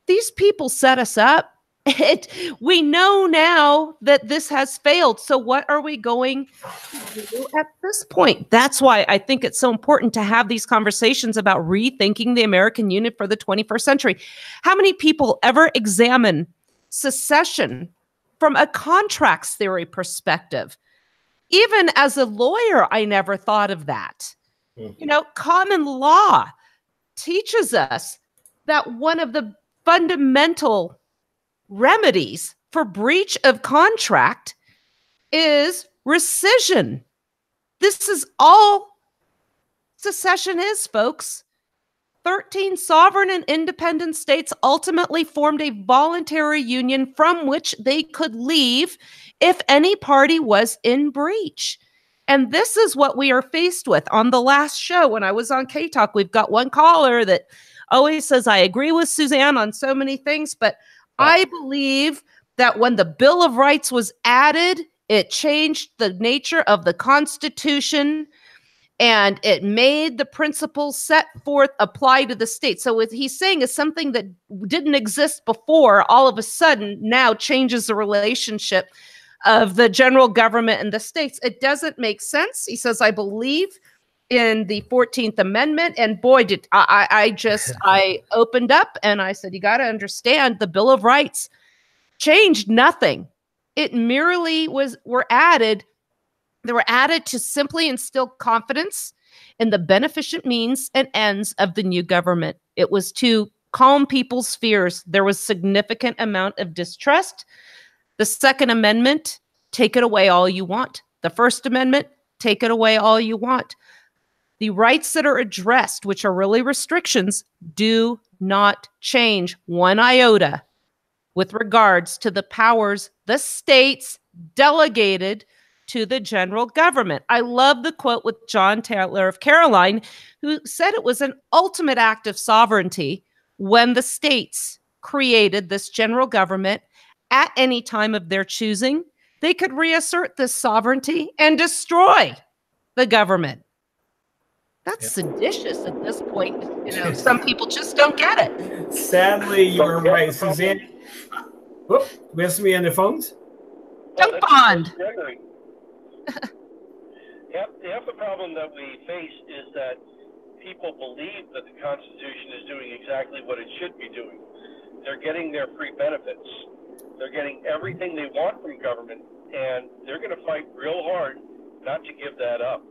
These people set us up. We know now that this has failed. So what are we going to do at this point? That's why I think it's so important to have these conversations about rethinking the American Union for the 21st century. How many people ever examine secession from a contracts theory perspective? Even as a lawyer, I never thought of that. You know, common law teaches us that one of the fundamental remedies for breach of contract is rescission. This is all secession is, folks. 13 sovereign and independent states ultimately formed a voluntary union from which they could leave if any party was in breach. And this is what we are faced with. On the last show, when I was on K-Talk, we've got one caller that always says, I agree with Suzanne on so many things, but I believe that when the Bill of Rights was added, it changed the nature of the Constitution and it made the principles set forth apply to the state. So what he's saying is something that didn't exist before, all of a sudden now changes the relationship of the general government and the states. It doesn't make sense. He says, I believe in the 14th Amendment. And boy, did I opened up and I said, you got to understand the Bill of Rights changed nothing. It merely were added to simply instill confidence and the beneficent means and ends of the new government. It was to calm people's fears. There was significant amount of distrust. The Second Amendment, take it away all you want. The First Amendment, take it away all you want. The rights that are addressed, which are really restrictions, do not change one iota with regards to the powers the states delegated to the general government. I love the quote with John Taylor of Caroline, who said it was an ultimate act of sovereignty when the states created this general government at any time of their choosing. They could reassert this sovereignty and destroy the government. That's seditious at this point. You know, some people just don't get it. Sadly, you're right, Suzanne. Whoop, we have somebody on the phones? Junk bond. Half the problem that we face is that people believe that the Constitution is doing exactly what it should be doing. They're getting their free benefits. They're getting everything they want from government, and they're going to fight real hard not to give that up.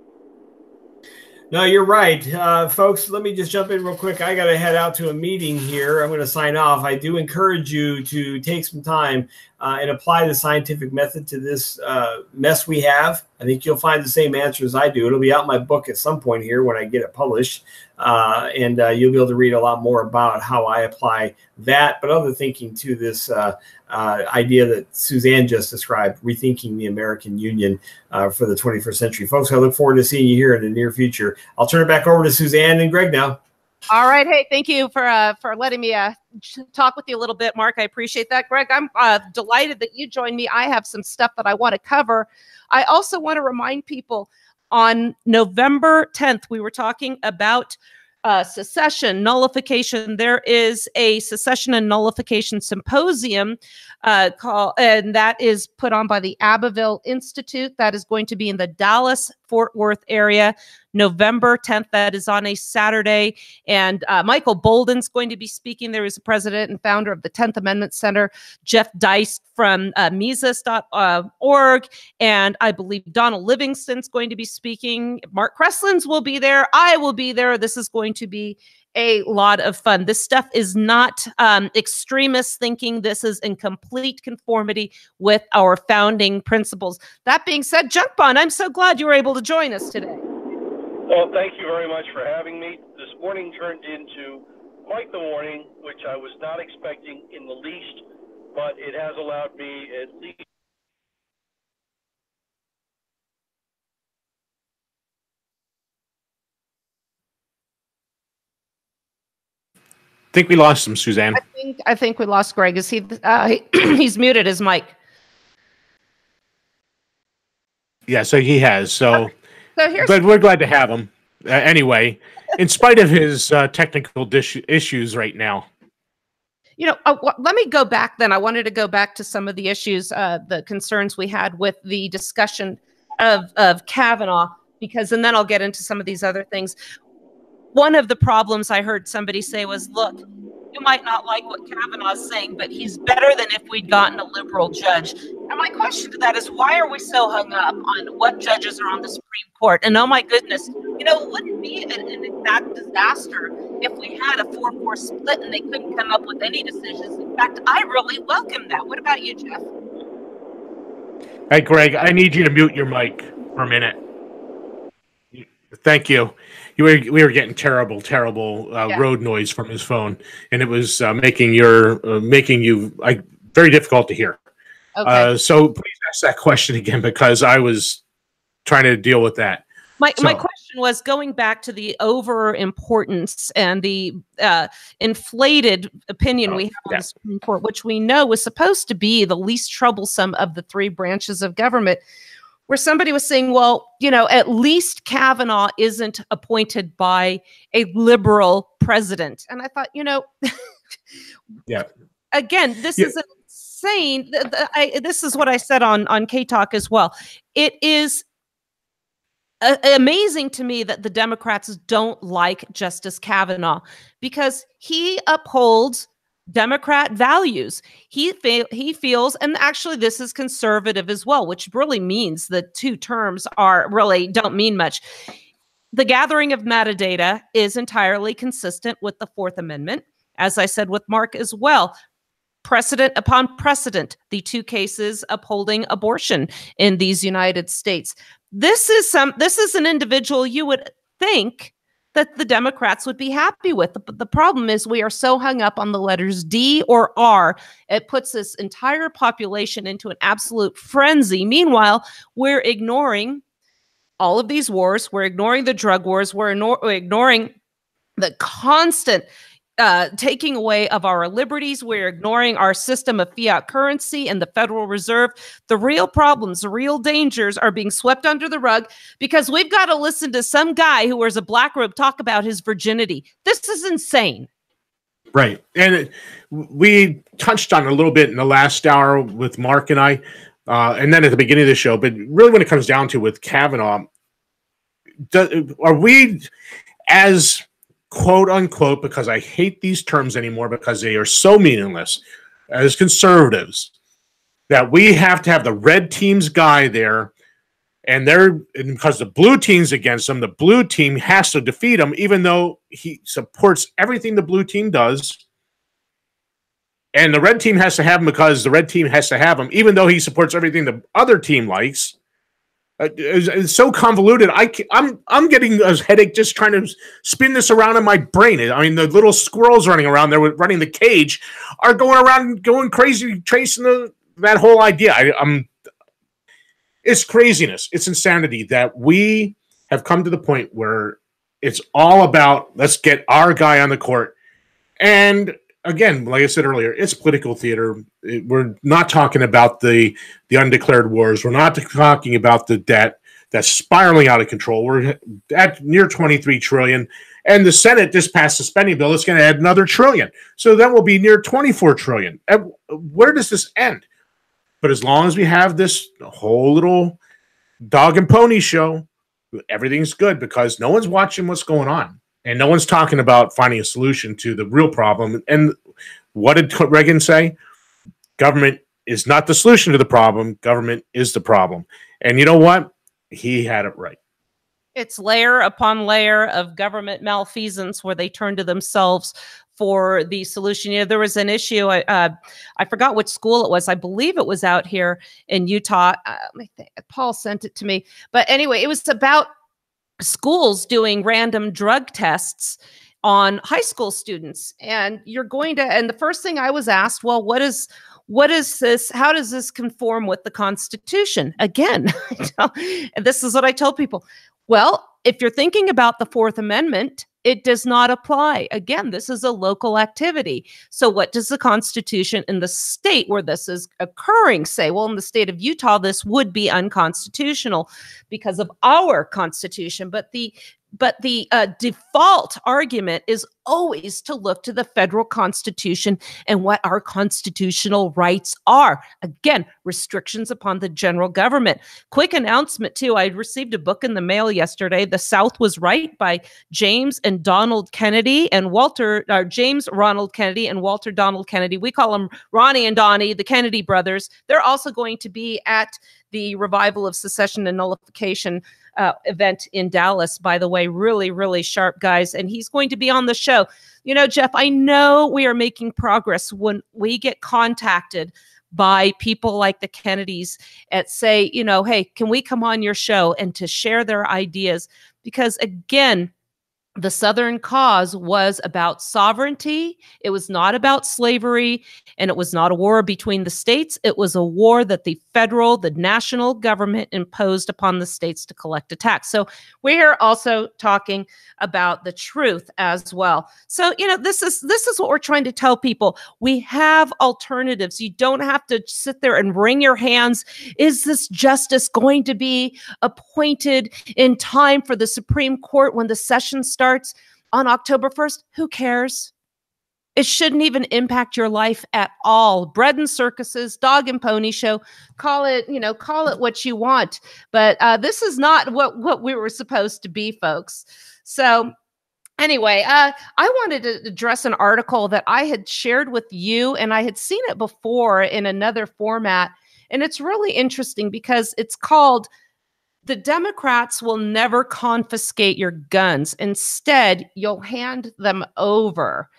No, you're right. Folks, let me just jump in real quick. I got to head out to a meeting here. I'm going to sign off. I do encourage you to take some time and apply the scientific method to this mess we have. I think you'll find the same answer as I do. It'll be out in my book at some point here when I get it published. And you'll be able to read a lot more about how I apply that, but other thinking to this idea that Suzanne just described, rethinking the American Union for the 21st century. Folks, I look forward to seeing you here in the near future. I'll turn it back over to Suzanne and Greg now. All right. Hey, thank you for letting me talk with you a little bit, Mark. I appreciate that. Greg, I'm delighted that you joined me. I have some stuff that I want to cover. I also want to remind people on November 10th, we were talking about secession, nullification. There is a secession and nullification symposium and that is put on by the Abbeville Institute. That is going to be in the Dallas-Fort Worth area, November 10th. That is on a Saturday. And Michael Bolden's going to be speaking. There is a president and founder of the 10th Amendment Center, Jeff Deist from Mises.org. And I believe Donald Livingston's going to be speaking. Mark Cresslin's will be there. I will be there. This is going to be a lot of fun. This stuff is not extremist thinking. This is in complete conformity with our founding principles. That being said, Junk Bond, I'm so glad you were able to join us today. Well, thank you very much for having me. This morning turned into quite the morning, which I was not expecting in the least, but it has allowed me at least think we lost him, Suzanne. I think we lost Greg. Is he? He's muted his mic. Yeah, so he has. So here's. But we're glad to have him anyway, in spite of his technical issues right now. You know, let me go back then. I wanted to go back to some of the issues, the concerns we had with the discussion of Kavanaugh, and then I'll get into some of these other things. One of the problems I heard somebody say was, look, you might not like what Kavanaugh's saying, but he's better than if we'd gotten a liberal judge. And my question to that is, why are we so hung up on what judges are on the Supreme Court? And oh my goodness, you know, it wouldn't be an exact disaster if we had a 4-4 split and they couldn't come up with any decisions. In fact, I really welcome that. What about you, Jeff? Hey, Greg, I need you to mute your mic for a minute. Thank you. We were getting terrible road noise from his phone, and it was making you very difficult to hear. Okay. So please ask that question again, because I was trying to deal with that. My question was going back to the over importance and the inflated opinion we have on the Supreme Court, which we know was supposed to be the least troublesome of the three branches of government, where somebody was saying, well, you know, at least Kavanaugh isn't appointed by a liberal president. And I thought, you know, again, this is insane. This is what I said on K-Talk as well. It is amazing to me that the Democrats don't like Justice Kavanaugh, because he upholds Democrat values. He feels, and actually this is conservative as well, which really means the two terms don't mean much. The gathering of metadata is entirely consistent with the Fourth Amendment, as I said with Mark as well. Precedent upon precedent, the 2 cases upholding abortion in these United States. This is an individual you would think that the Democrats would be happy with. But the problem is we are so hung up on the letters D or R, it puts this entire population into an absolute frenzy. Meanwhile, we're ignoring all of these wars. We're ignoring the drug wars. We're ignoring the constant taking away of our liberties. We're ignoring our system of fiat currency and the Federal Reserve. The real problems, the real dangers are being swept under the rug because we've got to listen to some guy who wears a black robe talk about his virginity. This is insane. Right. And we touched on it a little bit in the last hour with Mark and I, and then at the beginning of the show. But really when it comes down to with Kavanaugh, are we as quote unquote, because I hate these terms anymore because they are so meaningless, as conservatives, that we have to have the red team's guy there, and because the blue team's against them, the blue team has to defeat him, even though he supports everything the blue team does. And the red team has to have him because the red team has to have him, even though he supports everything the other team likes. It's so convoluted. I'm getting a headache just trying to spin this around in my brain. I mean, the little squirrels running around there, running the cage, are going around, going crazy, tracing that whole idea. It's craziness. It's insanity that we have come to the point where it's all about let's get our guy on the court. And again, like I said earlier, it's political theater. We're not talking about the undeclared wars. We're not talking about the debt that's spiraling out of control. We're at near 23 trillion, and the Senate just passed a spending bill that's going to add another trillion. So then we'll be near 24 trillion. Where does this end? But as long as we have this whole little dog and pony show, everything's good because no one's watching what's going on. And no one's talking about finding a solution to the real problem. And what did Reagan say? Government is not the solution to the problem. Government is the problem. And you know what? He had it right. It's layer upon layer of government malfeasance where they turn to themselves for the solution. You know, there was an issue. I forgot which school it was. I believe it was out here in Utah. Paul sent it to me. But anyway, it was about schools doing random drug tests on high school students. And and the first thing I was asked, well, what is this? How does this conform with the Constitution? Again, and this is what I tell people. Well, if you're thinking about the Fourth Amendment, it does not apply. Again, this is a local activity. So what does the Constitution in the state where this is occurring say? Well, in the state of Utah, this would be unconstitutional because of our Constitution. But the default argument is always to look to the federal Constitution and what our constitutional rights are. Again, restrictions upon the general government. Quick announcement, too. I received a book in the mail yesterday, The South Was Right by James and Donald Kennedy and James Ronald Kennedy and Walter Donald Kennedy. We call them Ronnie and Donnie, the Kennedy brothers. They're also going to be at the Revival of Secession and Nullification event in Dallas, by the way. Really, really sharp guys. And he's going to be on the show. You know, Jeff, I know we are making progress when we get contacted by people like the Kennedys at say, you know, hey, can we come on your show and to share their ideas? Because again, the Southern cause was about sovereignty. It was not about slavery, and it was not a war between the states. It was a war that the national government imposed upon the states to collect a tax. So we're also talking about the truth as well. So, you know, this is what we're trying to tell people. We have alternatives. You don't have to sit there and wring your hands. Is this justice going to be appointed in time for the Supreme Court when the session starts on October 1st? Who cares? It shouldn't even impact your life at all. Bread and circuses, dog and pony show, call it what you want. But this is not what we were supposed to be, folks. So anyway, I wanted to address an article that I had shared with you, and I had seen it before in another format. And it's really interesting because it's called The Democrats will never confiscate your guns. Instead, you'll hand them over.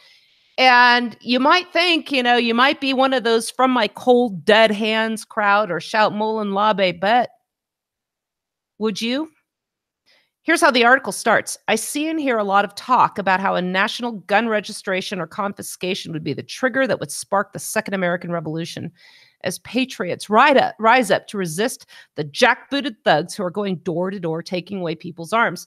And you might think, you might be one of those from my cold, dead hands crowd or shout Mullen Labe, but would you? Here's how the article starts. I see and hear a lot of talk about how a national gun registration or confiscation would be the trigger that would spark the Second American Revolution as patriots rise up to resist the jackbooted thugs who are going door to door taking away people's arms.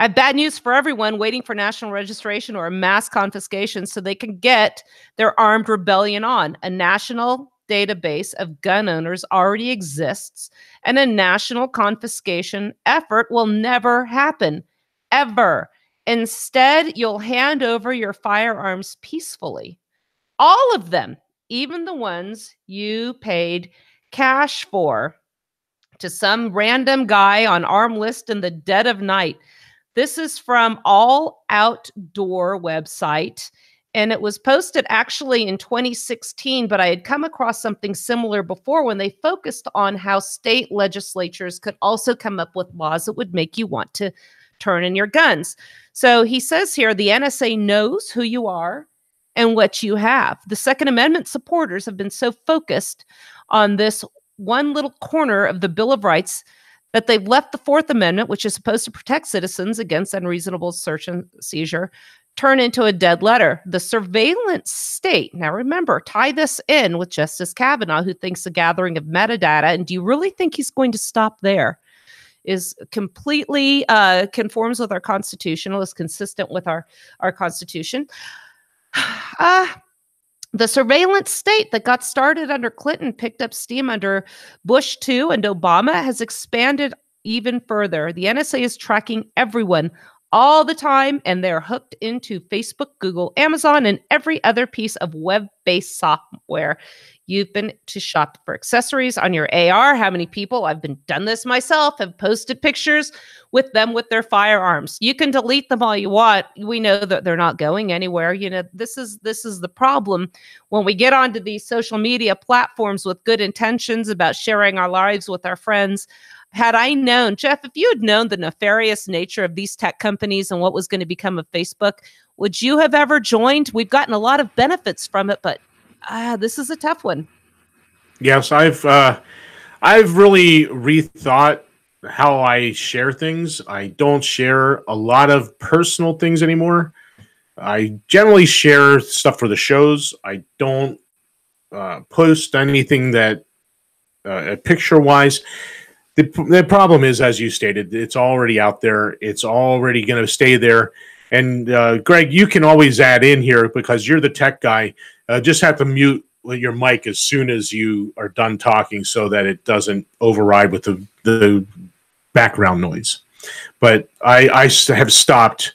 I have bad news for everyone waiting for national registration or a mass confiscation so they can get their armed rebellion on. A national database of gun owners already exists, and a national confiscation effort will never happen, ever. Instead, you'll hand over your firearms peacefully. All of them, even the ones you paid cash for, to some random guy on arm list in the dead of night. This is from All Outdoor website, and it was posted actually in 2016, but I had come across something similar before when they focused on how state legislatures could also come up with laws that would make you want to turn in your guns. So he says here, the NSA knows who you are and what you have. The Second Amendment supporters have been so focused on this one little corner of the Bill of Rights that they've left the Fourth Amendment, which is supposed to protect citizens against unreasonable search and seizure, turn into a dead letter. The surveillance state, now remember, tie this in with Justice Kavanaugh, who thinks a gathering of metadata, and do you really think he's going to stop there, is completely conforms with our Constitution, is consistent with our Constitution. The surveillance state that got started under Clinton picked up steam under Bush 2 and Obama has expanded even further. The NSA is tracking everyone all the time, and they're hooked into Facebook, Google, Amazon, and every other piece of web-based software. You've been to shop for accessories on your AR. How many people, I've done this myself, have posted pictures with them with their firearms? You can delete them all you want. We know that they're not going anywhere. This is the problem when we get onto these social media platforms with good intentions about sharing our lives with our friends. Had I known, Jeff, if you had known the nefarious nature of these tech companies and what was going to become of Facebook, would you have ever joined? We've gotten a lot of benefits from it, but this is a tough one. Yes, I've really rethought how I share things. I don't share a lot of personal things anymore. I generally share stuff for the shows. I don't post anything that picture-wise. The problem is, as you stated, it's already out there. It's already going to stay there. And Greg, you can always add in here because you're the tech guy. Just have to mute your mic as soon as you are done talking so that it doesn't override with the background noise. But I have stopped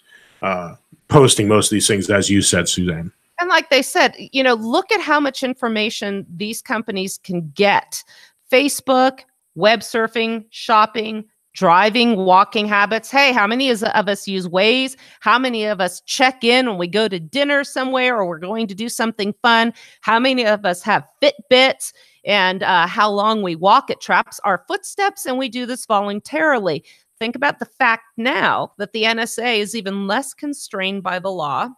posting most of these things, as you said, Suzanne. And like they said, look at how much information these companies can get. Facebook, web surfing, shopping, driving, walking habits. Hey, how many of us use Waze? How many of us check in when we go to dinner somewhere or we're going to do something fun? How many of us have Fitbits and how long we walk? It traps our footsteps, and we do this voluntarily. Think about the fact now that the NSA is even less constrained by the law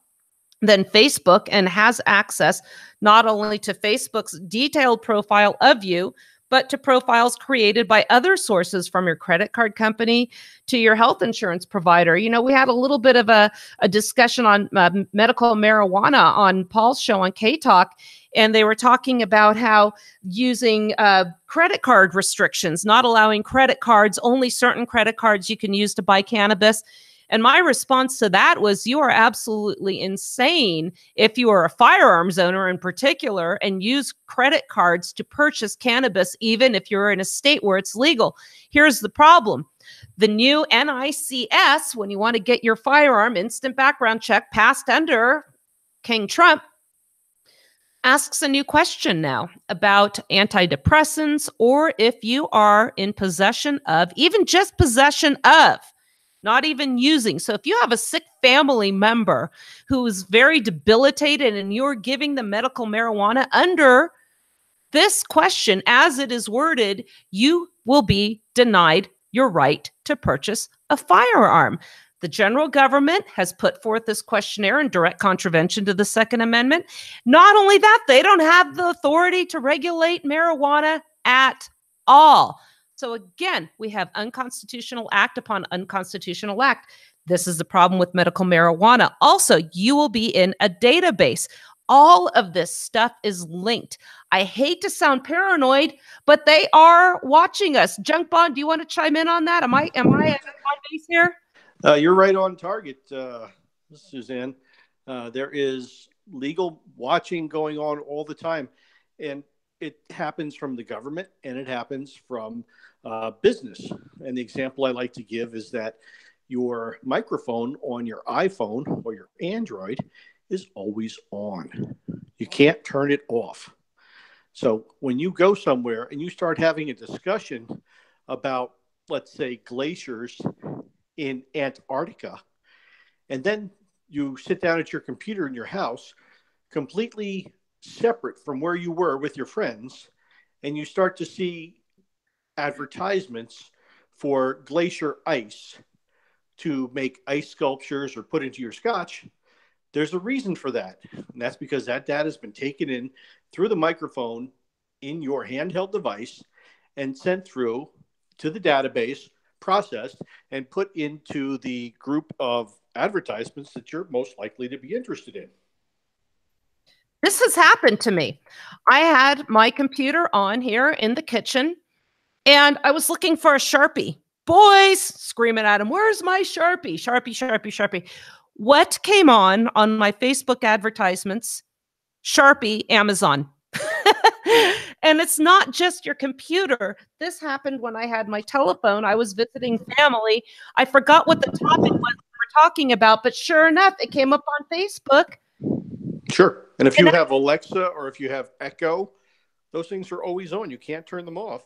than Facebook and has access not only to Facebook's detailed profile of you, but to profiles created by other sources, from your credit card company to your health insurance provider. We had a little bit of a discussion on medical marijuana on Paul's show on K-Talk, and they were talking about how using credit card restrictions, not allowing credit cards, only certain credit cards you can use to buy cannabis. And my response to that was, you are absolutely insane if you are a firearms owner in particular and use credit cards to purchase cannabis, even if you're in a state where it's legal. Here's the problem. The new NICS, when you want to get your firearm instant background check passed under King Trump, asks a new question now about antidepressants, or if you are in possession of, even just possession of, not even using. So if you have a sick family member who is very debilitated and you're giving them medical marijuana under this question, as it is worded, you will be denied your right to purchase a firearm. The general government has put forth this questionnaire in direct contravention to the Second Amendment. Not only that, they don't have the authority to regulate marijuana at all. So again, we have unconstitutional act upon unconstitutional act. This is the problem with medical marijuana. Also, you will be in a database. All of this stuff is linked. I hate to sound paranoid, but they are watching us. Junk Bond, do you want to chime in on that? Am I on base here? You're right on target, Suzanne. There is legal watching going on all the time, and it happens from the government and it happens from business. And the example I like to give is that your microphone on your iPhone or your Android is always on. You can't turn it off. So when you go somewhere and you start having a discussion about, let's say, glaciers in Antarctica, and then you sit down at your computer in your house, completely separate from where you were with your friends, and you start to see advertisements for glacier ice to make ice sculptures or put into your scotch, there's a reason for that. And that's because that data has been taken in through the microphone in your handheld device and sent through to the database, processed, and put into the group of advertisements that you're most likely to be interested in. This has happened to me. I had my computer on here in the kitchen, and I was looking for a Sharpie. Boys screaming at him, "Where's my Sharpie? Sharpie, Sharpie, Sharpie." What came on my Facebook advertisements? Sharpie, Amazon. And it's not just your computer. This happened when I had my telephone. I was visiting family. I forgot what the topic was we were talking about, but sure enough, it came up on Facebook. Sure. And if you have Alexa or if you have Echo, those things are always on. You can't turn them off.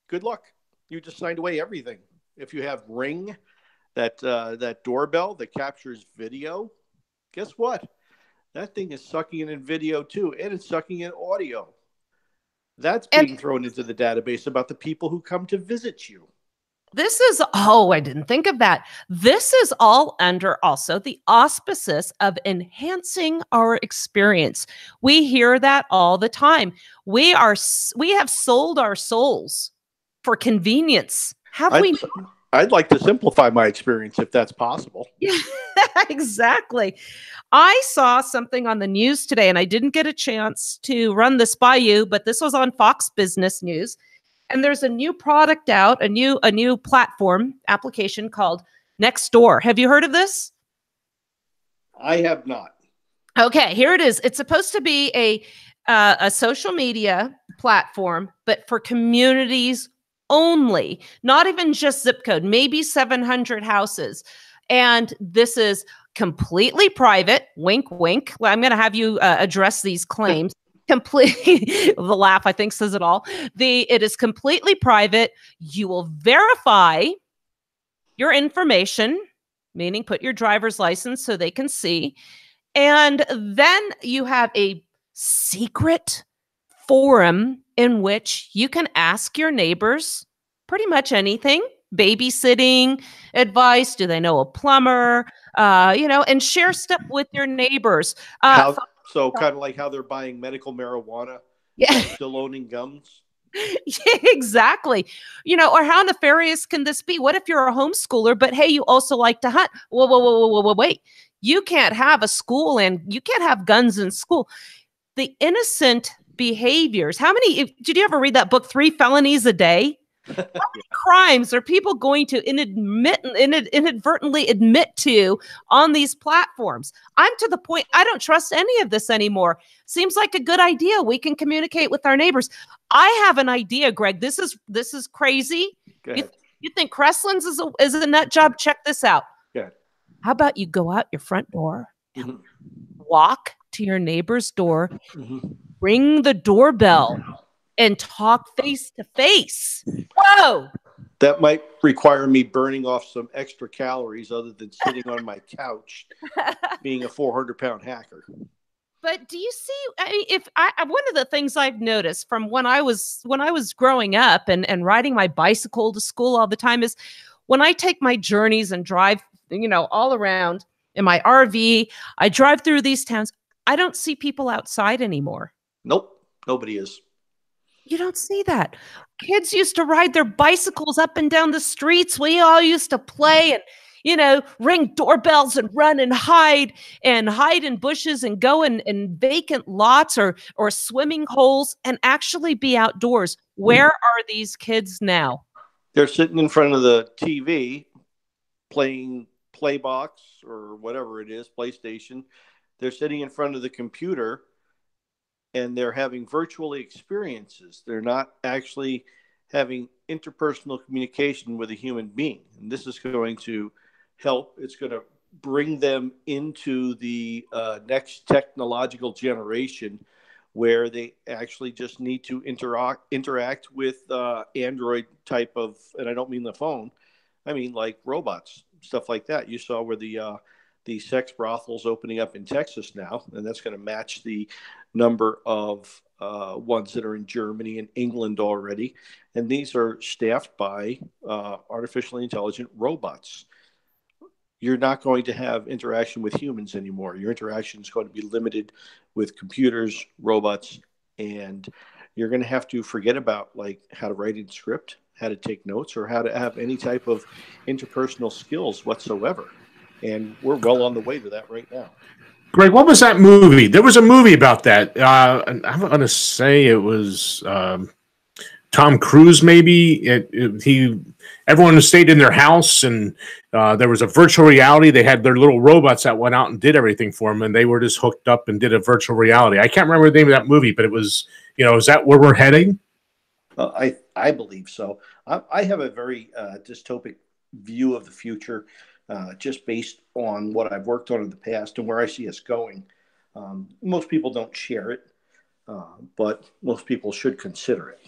Good luck. You just signed away everything. If you have Ring, that doorbell that captures video, guess what? That thing is sucking in video too, and it's sucking in audio. That's being thrown into the database about the people who come to visit you. This is, oh, I didn't think of that. This is all under also the auspices of enhancing our experience. We hear that all the time. We have sold our souls for convenience. I'd like to simplify my experience if that's possible. Yeah, exactly. I saw something on the news today, and I didn't get a chance to run this by you, but this was on Fox Business News. And there's a new product out, a new platform application called Nextdoor. Have you heard of this? I have not. Okay, here it is. It's supposed to be a social media platform, but for communities only, not even just zip code, maybe 700 houses. And this is completely private. Wink, wink. Well, I'm going to have you address these claims. Completely, the laugh I think says it all. It is completely private. You will verify your information, meaning put your driver's license so they can see. And then you have a secret forum in which you can ask your neighbors pretty much anything. Babysitting advice. Do they know a plumber? And share stuff with your neighbors. So kind of like how they're buying medical marijuana, yeah, still owning guns. Yeah, exactly. Or how nefarious can this be? What if you're a homeschooler, but hey, you also like to hunt? Whoa, wait. You can't have a school and you can't have guns in school. The innocent behaviors. Did you ever read that book, 3 Felonies a Day? How many crimes are people going to inadvertently admit to on these platforms? I'm to the point, I don't trust any of this anymore. Seems like a good idea. We can communicate with our neighbors. I have an idea, Greg. This is crazy. You think Crestlands is a nut job? Check this out. Good. How about you go out your front door, walk to your neighbor's door, ring the doorbell, and talk face to face. Whoa! That might require me burning off some extra calories other than sitting on my couch being a 400-pound hacker. But do you see? I mean, if one of the things I've noticed from when I was growing up and riding my bicycle to school all the time is when I take my journeys and drive, all around in my RV, I drive through these towns. I don't see people outside anymore. Nope, nobody is. You don't see that. Kids used to ride their bicycles up and down the streets. We all used to play and, ring doorbells and run and hide in bushes and go in vacant lots or swimming holes and actually be outdoors. Where are these kids now? They're sitting in front of the TV playing Playbox or whatever it is, PlayStation. They're sitting in front of the computer and they're having virtual experiences. They're not actually having interpersonal communication with a human being. And this is going to help. It's going to bring them into the next technological generation where they actually just need to interact with Android type of, and I don't mean the phone, I mean like robots, stuff like that. You saw where the sex brothels opening up in Texas now, and that's going to match the number of ones that are in Germany and England already. And these are staffed by artificially intelligent robots. You're not going to have interaction with humans anymore. Your interaction is going to be limited with computers, robots, and you're going to have to forget about like how to write in script, how to take notes, or how to have any type of interpersonal skills whatsoever. And we're well on the way to that right now. Greg, what was that movie? There was a movie about that. And I'm going to say it was Tom Cruise, maybe. Everyone stayed in their house, and there was a virtual reality. They had their little robots that went out and did everything for them, and they were just hooked up and did a virtual reality. I can't remember the name of that movie, but it was, is that where we're heading? I believe so. I have a very dystopic view of the future, just based on what I've worked on in the past and where I see us going. Most people don't share it, but most people should consider it.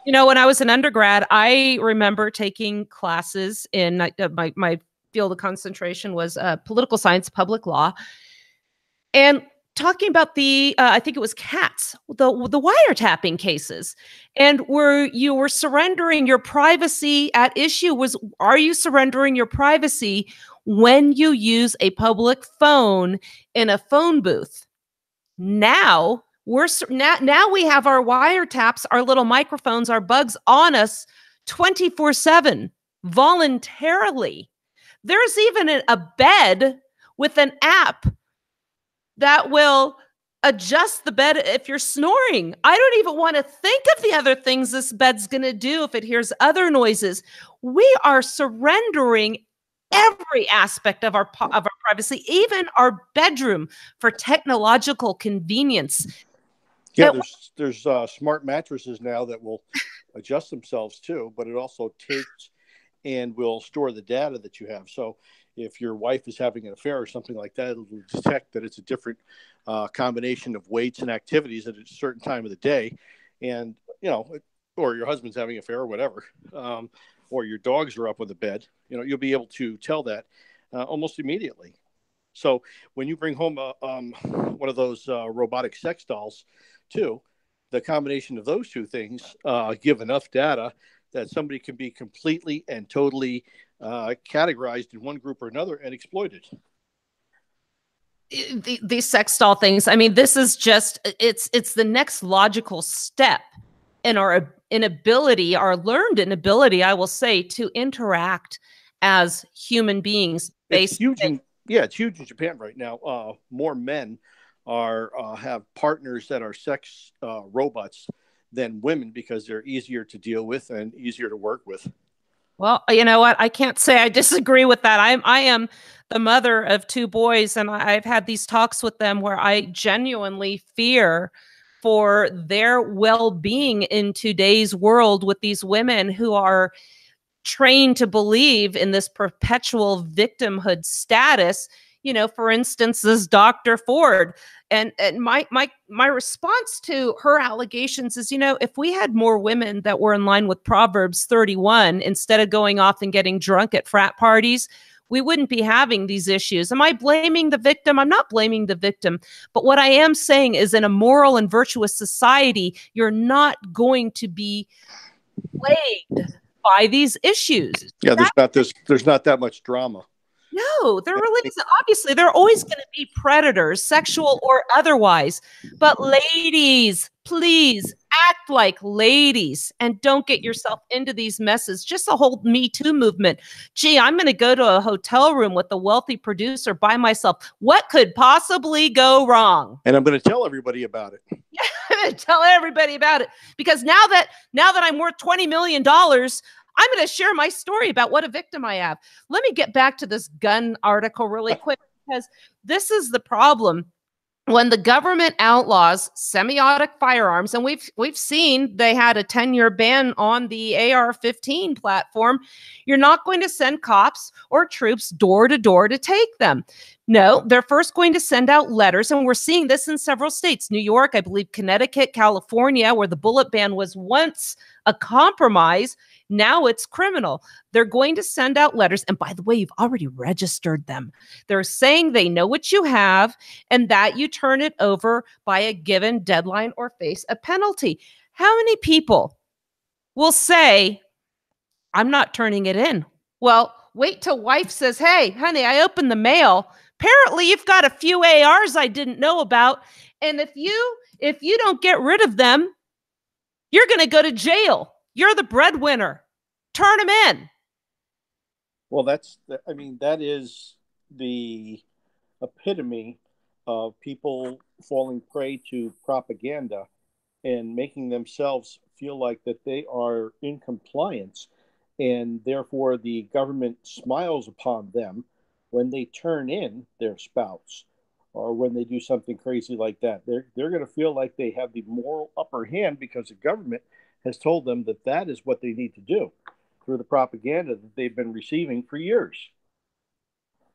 When I was an undergrad, I remember taking classes in my field of concentration was political science, public law, and talking about the I think it was CATS, the wiretapping cases, and where you were surrendering your privacy at issue was, are you surrendering your privacy when you use a public phone in a phone booth? Now now we have our wiretaps, our little microphones, our bugs on us 24/7 voluntarily. There's even a bed with an app that will adjust the bed if you're snoring. I don't even want to think of the other things this bed's going to do if it hears other noises. We are surrendering every aspect of our privacy, even our bedroom, for technological convenience. Yeah, there's smart mattresses now that will adjust themselves too, but it also takes and will store the data that you have. So if your wife is having an affair or something like that, it'll detect that it's a different combination of weights and activities at a certain time of the day. And, or your husband's having an affair or whatever, or your dogs are up on the bed, you'll be able to tell that almost immediately. So when you bring home one of those robotic sex dolls too, the combination of those two things give enough data that somebody can be completely and totally categorized in one group or another and exploited. These sex doll things, I mean, this is just, it's the next logical step in our inability, our learned inability, I will say, to interact as human beings. It's huge in Japan right now. More men have partners that are sex robots than women because they're easier to deal with and easier to work with. Well, you know what? I can't say I disagree with that. I am the mother of 2 boys, and I've had these talks with them where I genuinely fear for their well-being in today's world with these women who are trained to believe in this perpetual victimhood status. For instance, this Dr. Ford. And my response to her allegations is, if we had more women that were in line with Proverbs 31, instead of going off and getting drunk at frat parties, we wouldn't be having these issues. Am I blaming the victim? I'm not blaming the victim. But what I am saying is, in a moral and virtuous society, you're not going to be plagued by these issues. Yeah, there's not that much drama. No, there really isn't. Obviously, there are always going to be predators, sexual or otherwise. But ladies, please act like ladies and don't get yourself into these messes. Just the whole Me Too movement. Gee, I'm going to go to a hotel room with a wealthy producer by myself. What could possibly go wrong? And I'm going to tell everybody about it. Yeah, I'm going to tell everybody about it, because now that I'm worth $20 million, I'm going to share my story about what a victim I have. Let me get back to this gun article really quick, because this is the problem. When the government outlaws semi-automatic firearms, and we've seen they had a 10-year ban on the AR-15 platform, you're not going to send cops or troops door to door to take them. No, they're first going to send out letters, and we're seeing this in several states. New York, I believe Connecticut, California, where the bullet ban was once a compromise, now it's criminal. They're going to send out letters, and by the way, you've already registered them. They're saying they know what you have and that you turn it over by a given deadline or face a penalty. How many people will say, I'm not turning it in? Well, wait till wife says, hey, honey, I opened the mail. Apparently, you've got a few ARs I didn't know about. And if you don't get rid of them, you're going to go to jail. You're the breadwinner. Turn them in. Well, that is the epitome of people falling prey to propaganda and making themselves feel like that they are in compliance, and therefore the government smiles upon them when they turn in their spouse or when they do something crazy like that. They're going to feel like they have the moral upper hand because the government has told them that that is what they need to do through the propaganda that they've been receiving for years.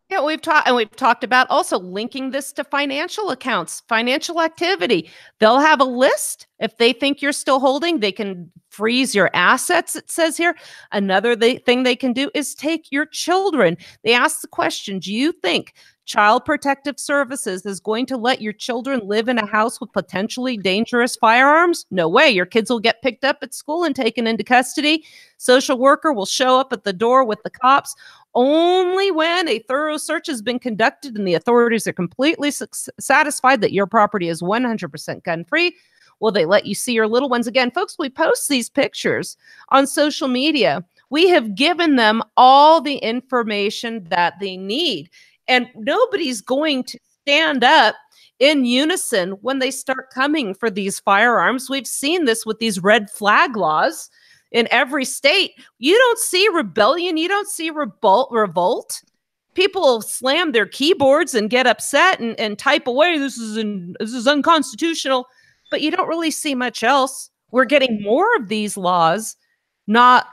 Yeah, we've talked about also linking this to financial accounts, financial activity. They'll have a list. If they think you're still holding, they can freeze your assets, it says here. Another thing they can do is take your children. They ask the question, do you think Child Protective Services is going to let your children live in a house with potentially dangerous firearms? No way. Your kids will get picked up at school and taken into custody. Social worker will show up at the door with the cops. Only when a thorough search has been conducted and the authorities are completely satisfied that your property is 100% gun-free will they let you see your little ones again. Folks, we post these pictures on social media. We have given them all the information that they need. And nobody's going to stand up in unison when they start coming for these firearms. We've seen this with these red flag laws in every state. You don't see rebellion. You don't see revolt. People slam their keyboards and get upset and type away, this is unconstitutional. But you don't really see much else. We're getting more of these laws, not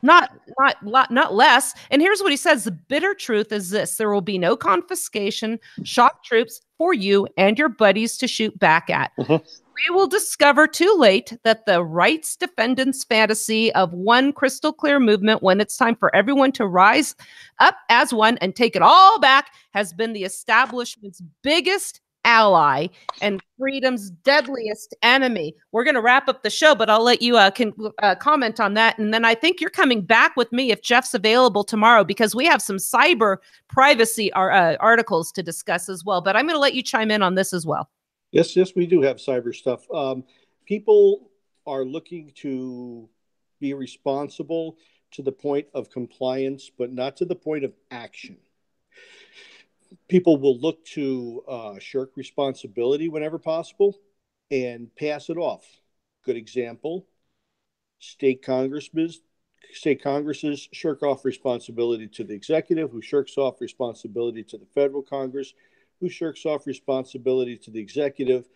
less. And here's what he says. The bitter truth is this: there will be no confiscation, shock troops for you and your buddies to shoot back at. We will discover too late that the rights defendants' fantasy of one crystal clear movement, when it's time for everyone to rise up as one and take it all back, has been the establishment's biggest ally and freedom's deadliest enemy. We're going to wrap up the show, but I'll let you comment on that. And then I think you're coming back with me if Jeff's available tomorrow, because we have some cyber privacy articles to discuss as well. But I'm going to let you chime in on this as well. Yes, we do have cyber stuff. People are looking to be responsible to the point of compliance, but not to the point of action. People will look to shirk responsibility whenever possible and pass it off. Good example, state congresses shirk off responsibility to the executive, who shirks off responsibility to the federal Congress, who shirks off responsibility to the executive,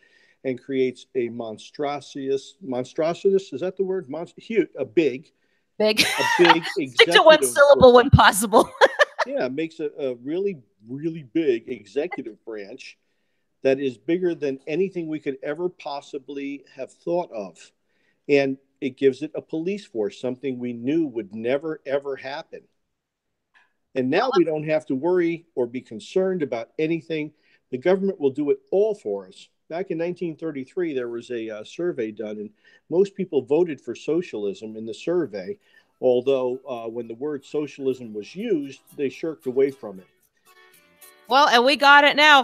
and creates a monstrous, is that the word? A big executive. Stick to one syllable when possible. Yeah, it makes a really, really big executive branch that is bigger than anything we could ever possibly have thought of. And it gives it a police force, something we knew would never, ever happen. And now we don't have to worry or be concerned about anything. The government will do it all for us. Back in 1933, there was a survey done, and most people voted for socialism in the survey, although when the word socialism was used, they shirked away from it. Well, and we got it now.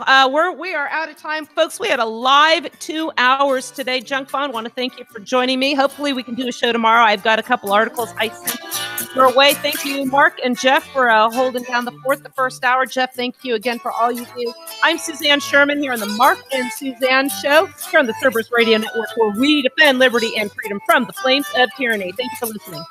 We are out of time, folks. We had a live 2 hours today. Junk Bond, want to thank you for joining me. Hopefully we can do a show tomorrow. I've got a couple articles I sent your way. Thank you, Mark and Jeff, for holding down the first hour. Jeff, thank you again for all you do. I'm Suzanne Sherman here on the Mark and Suzanne Show here on the Cerberus Radio Network, where we defend liberty and freedom from the flames of tyranny. Thank you for listening.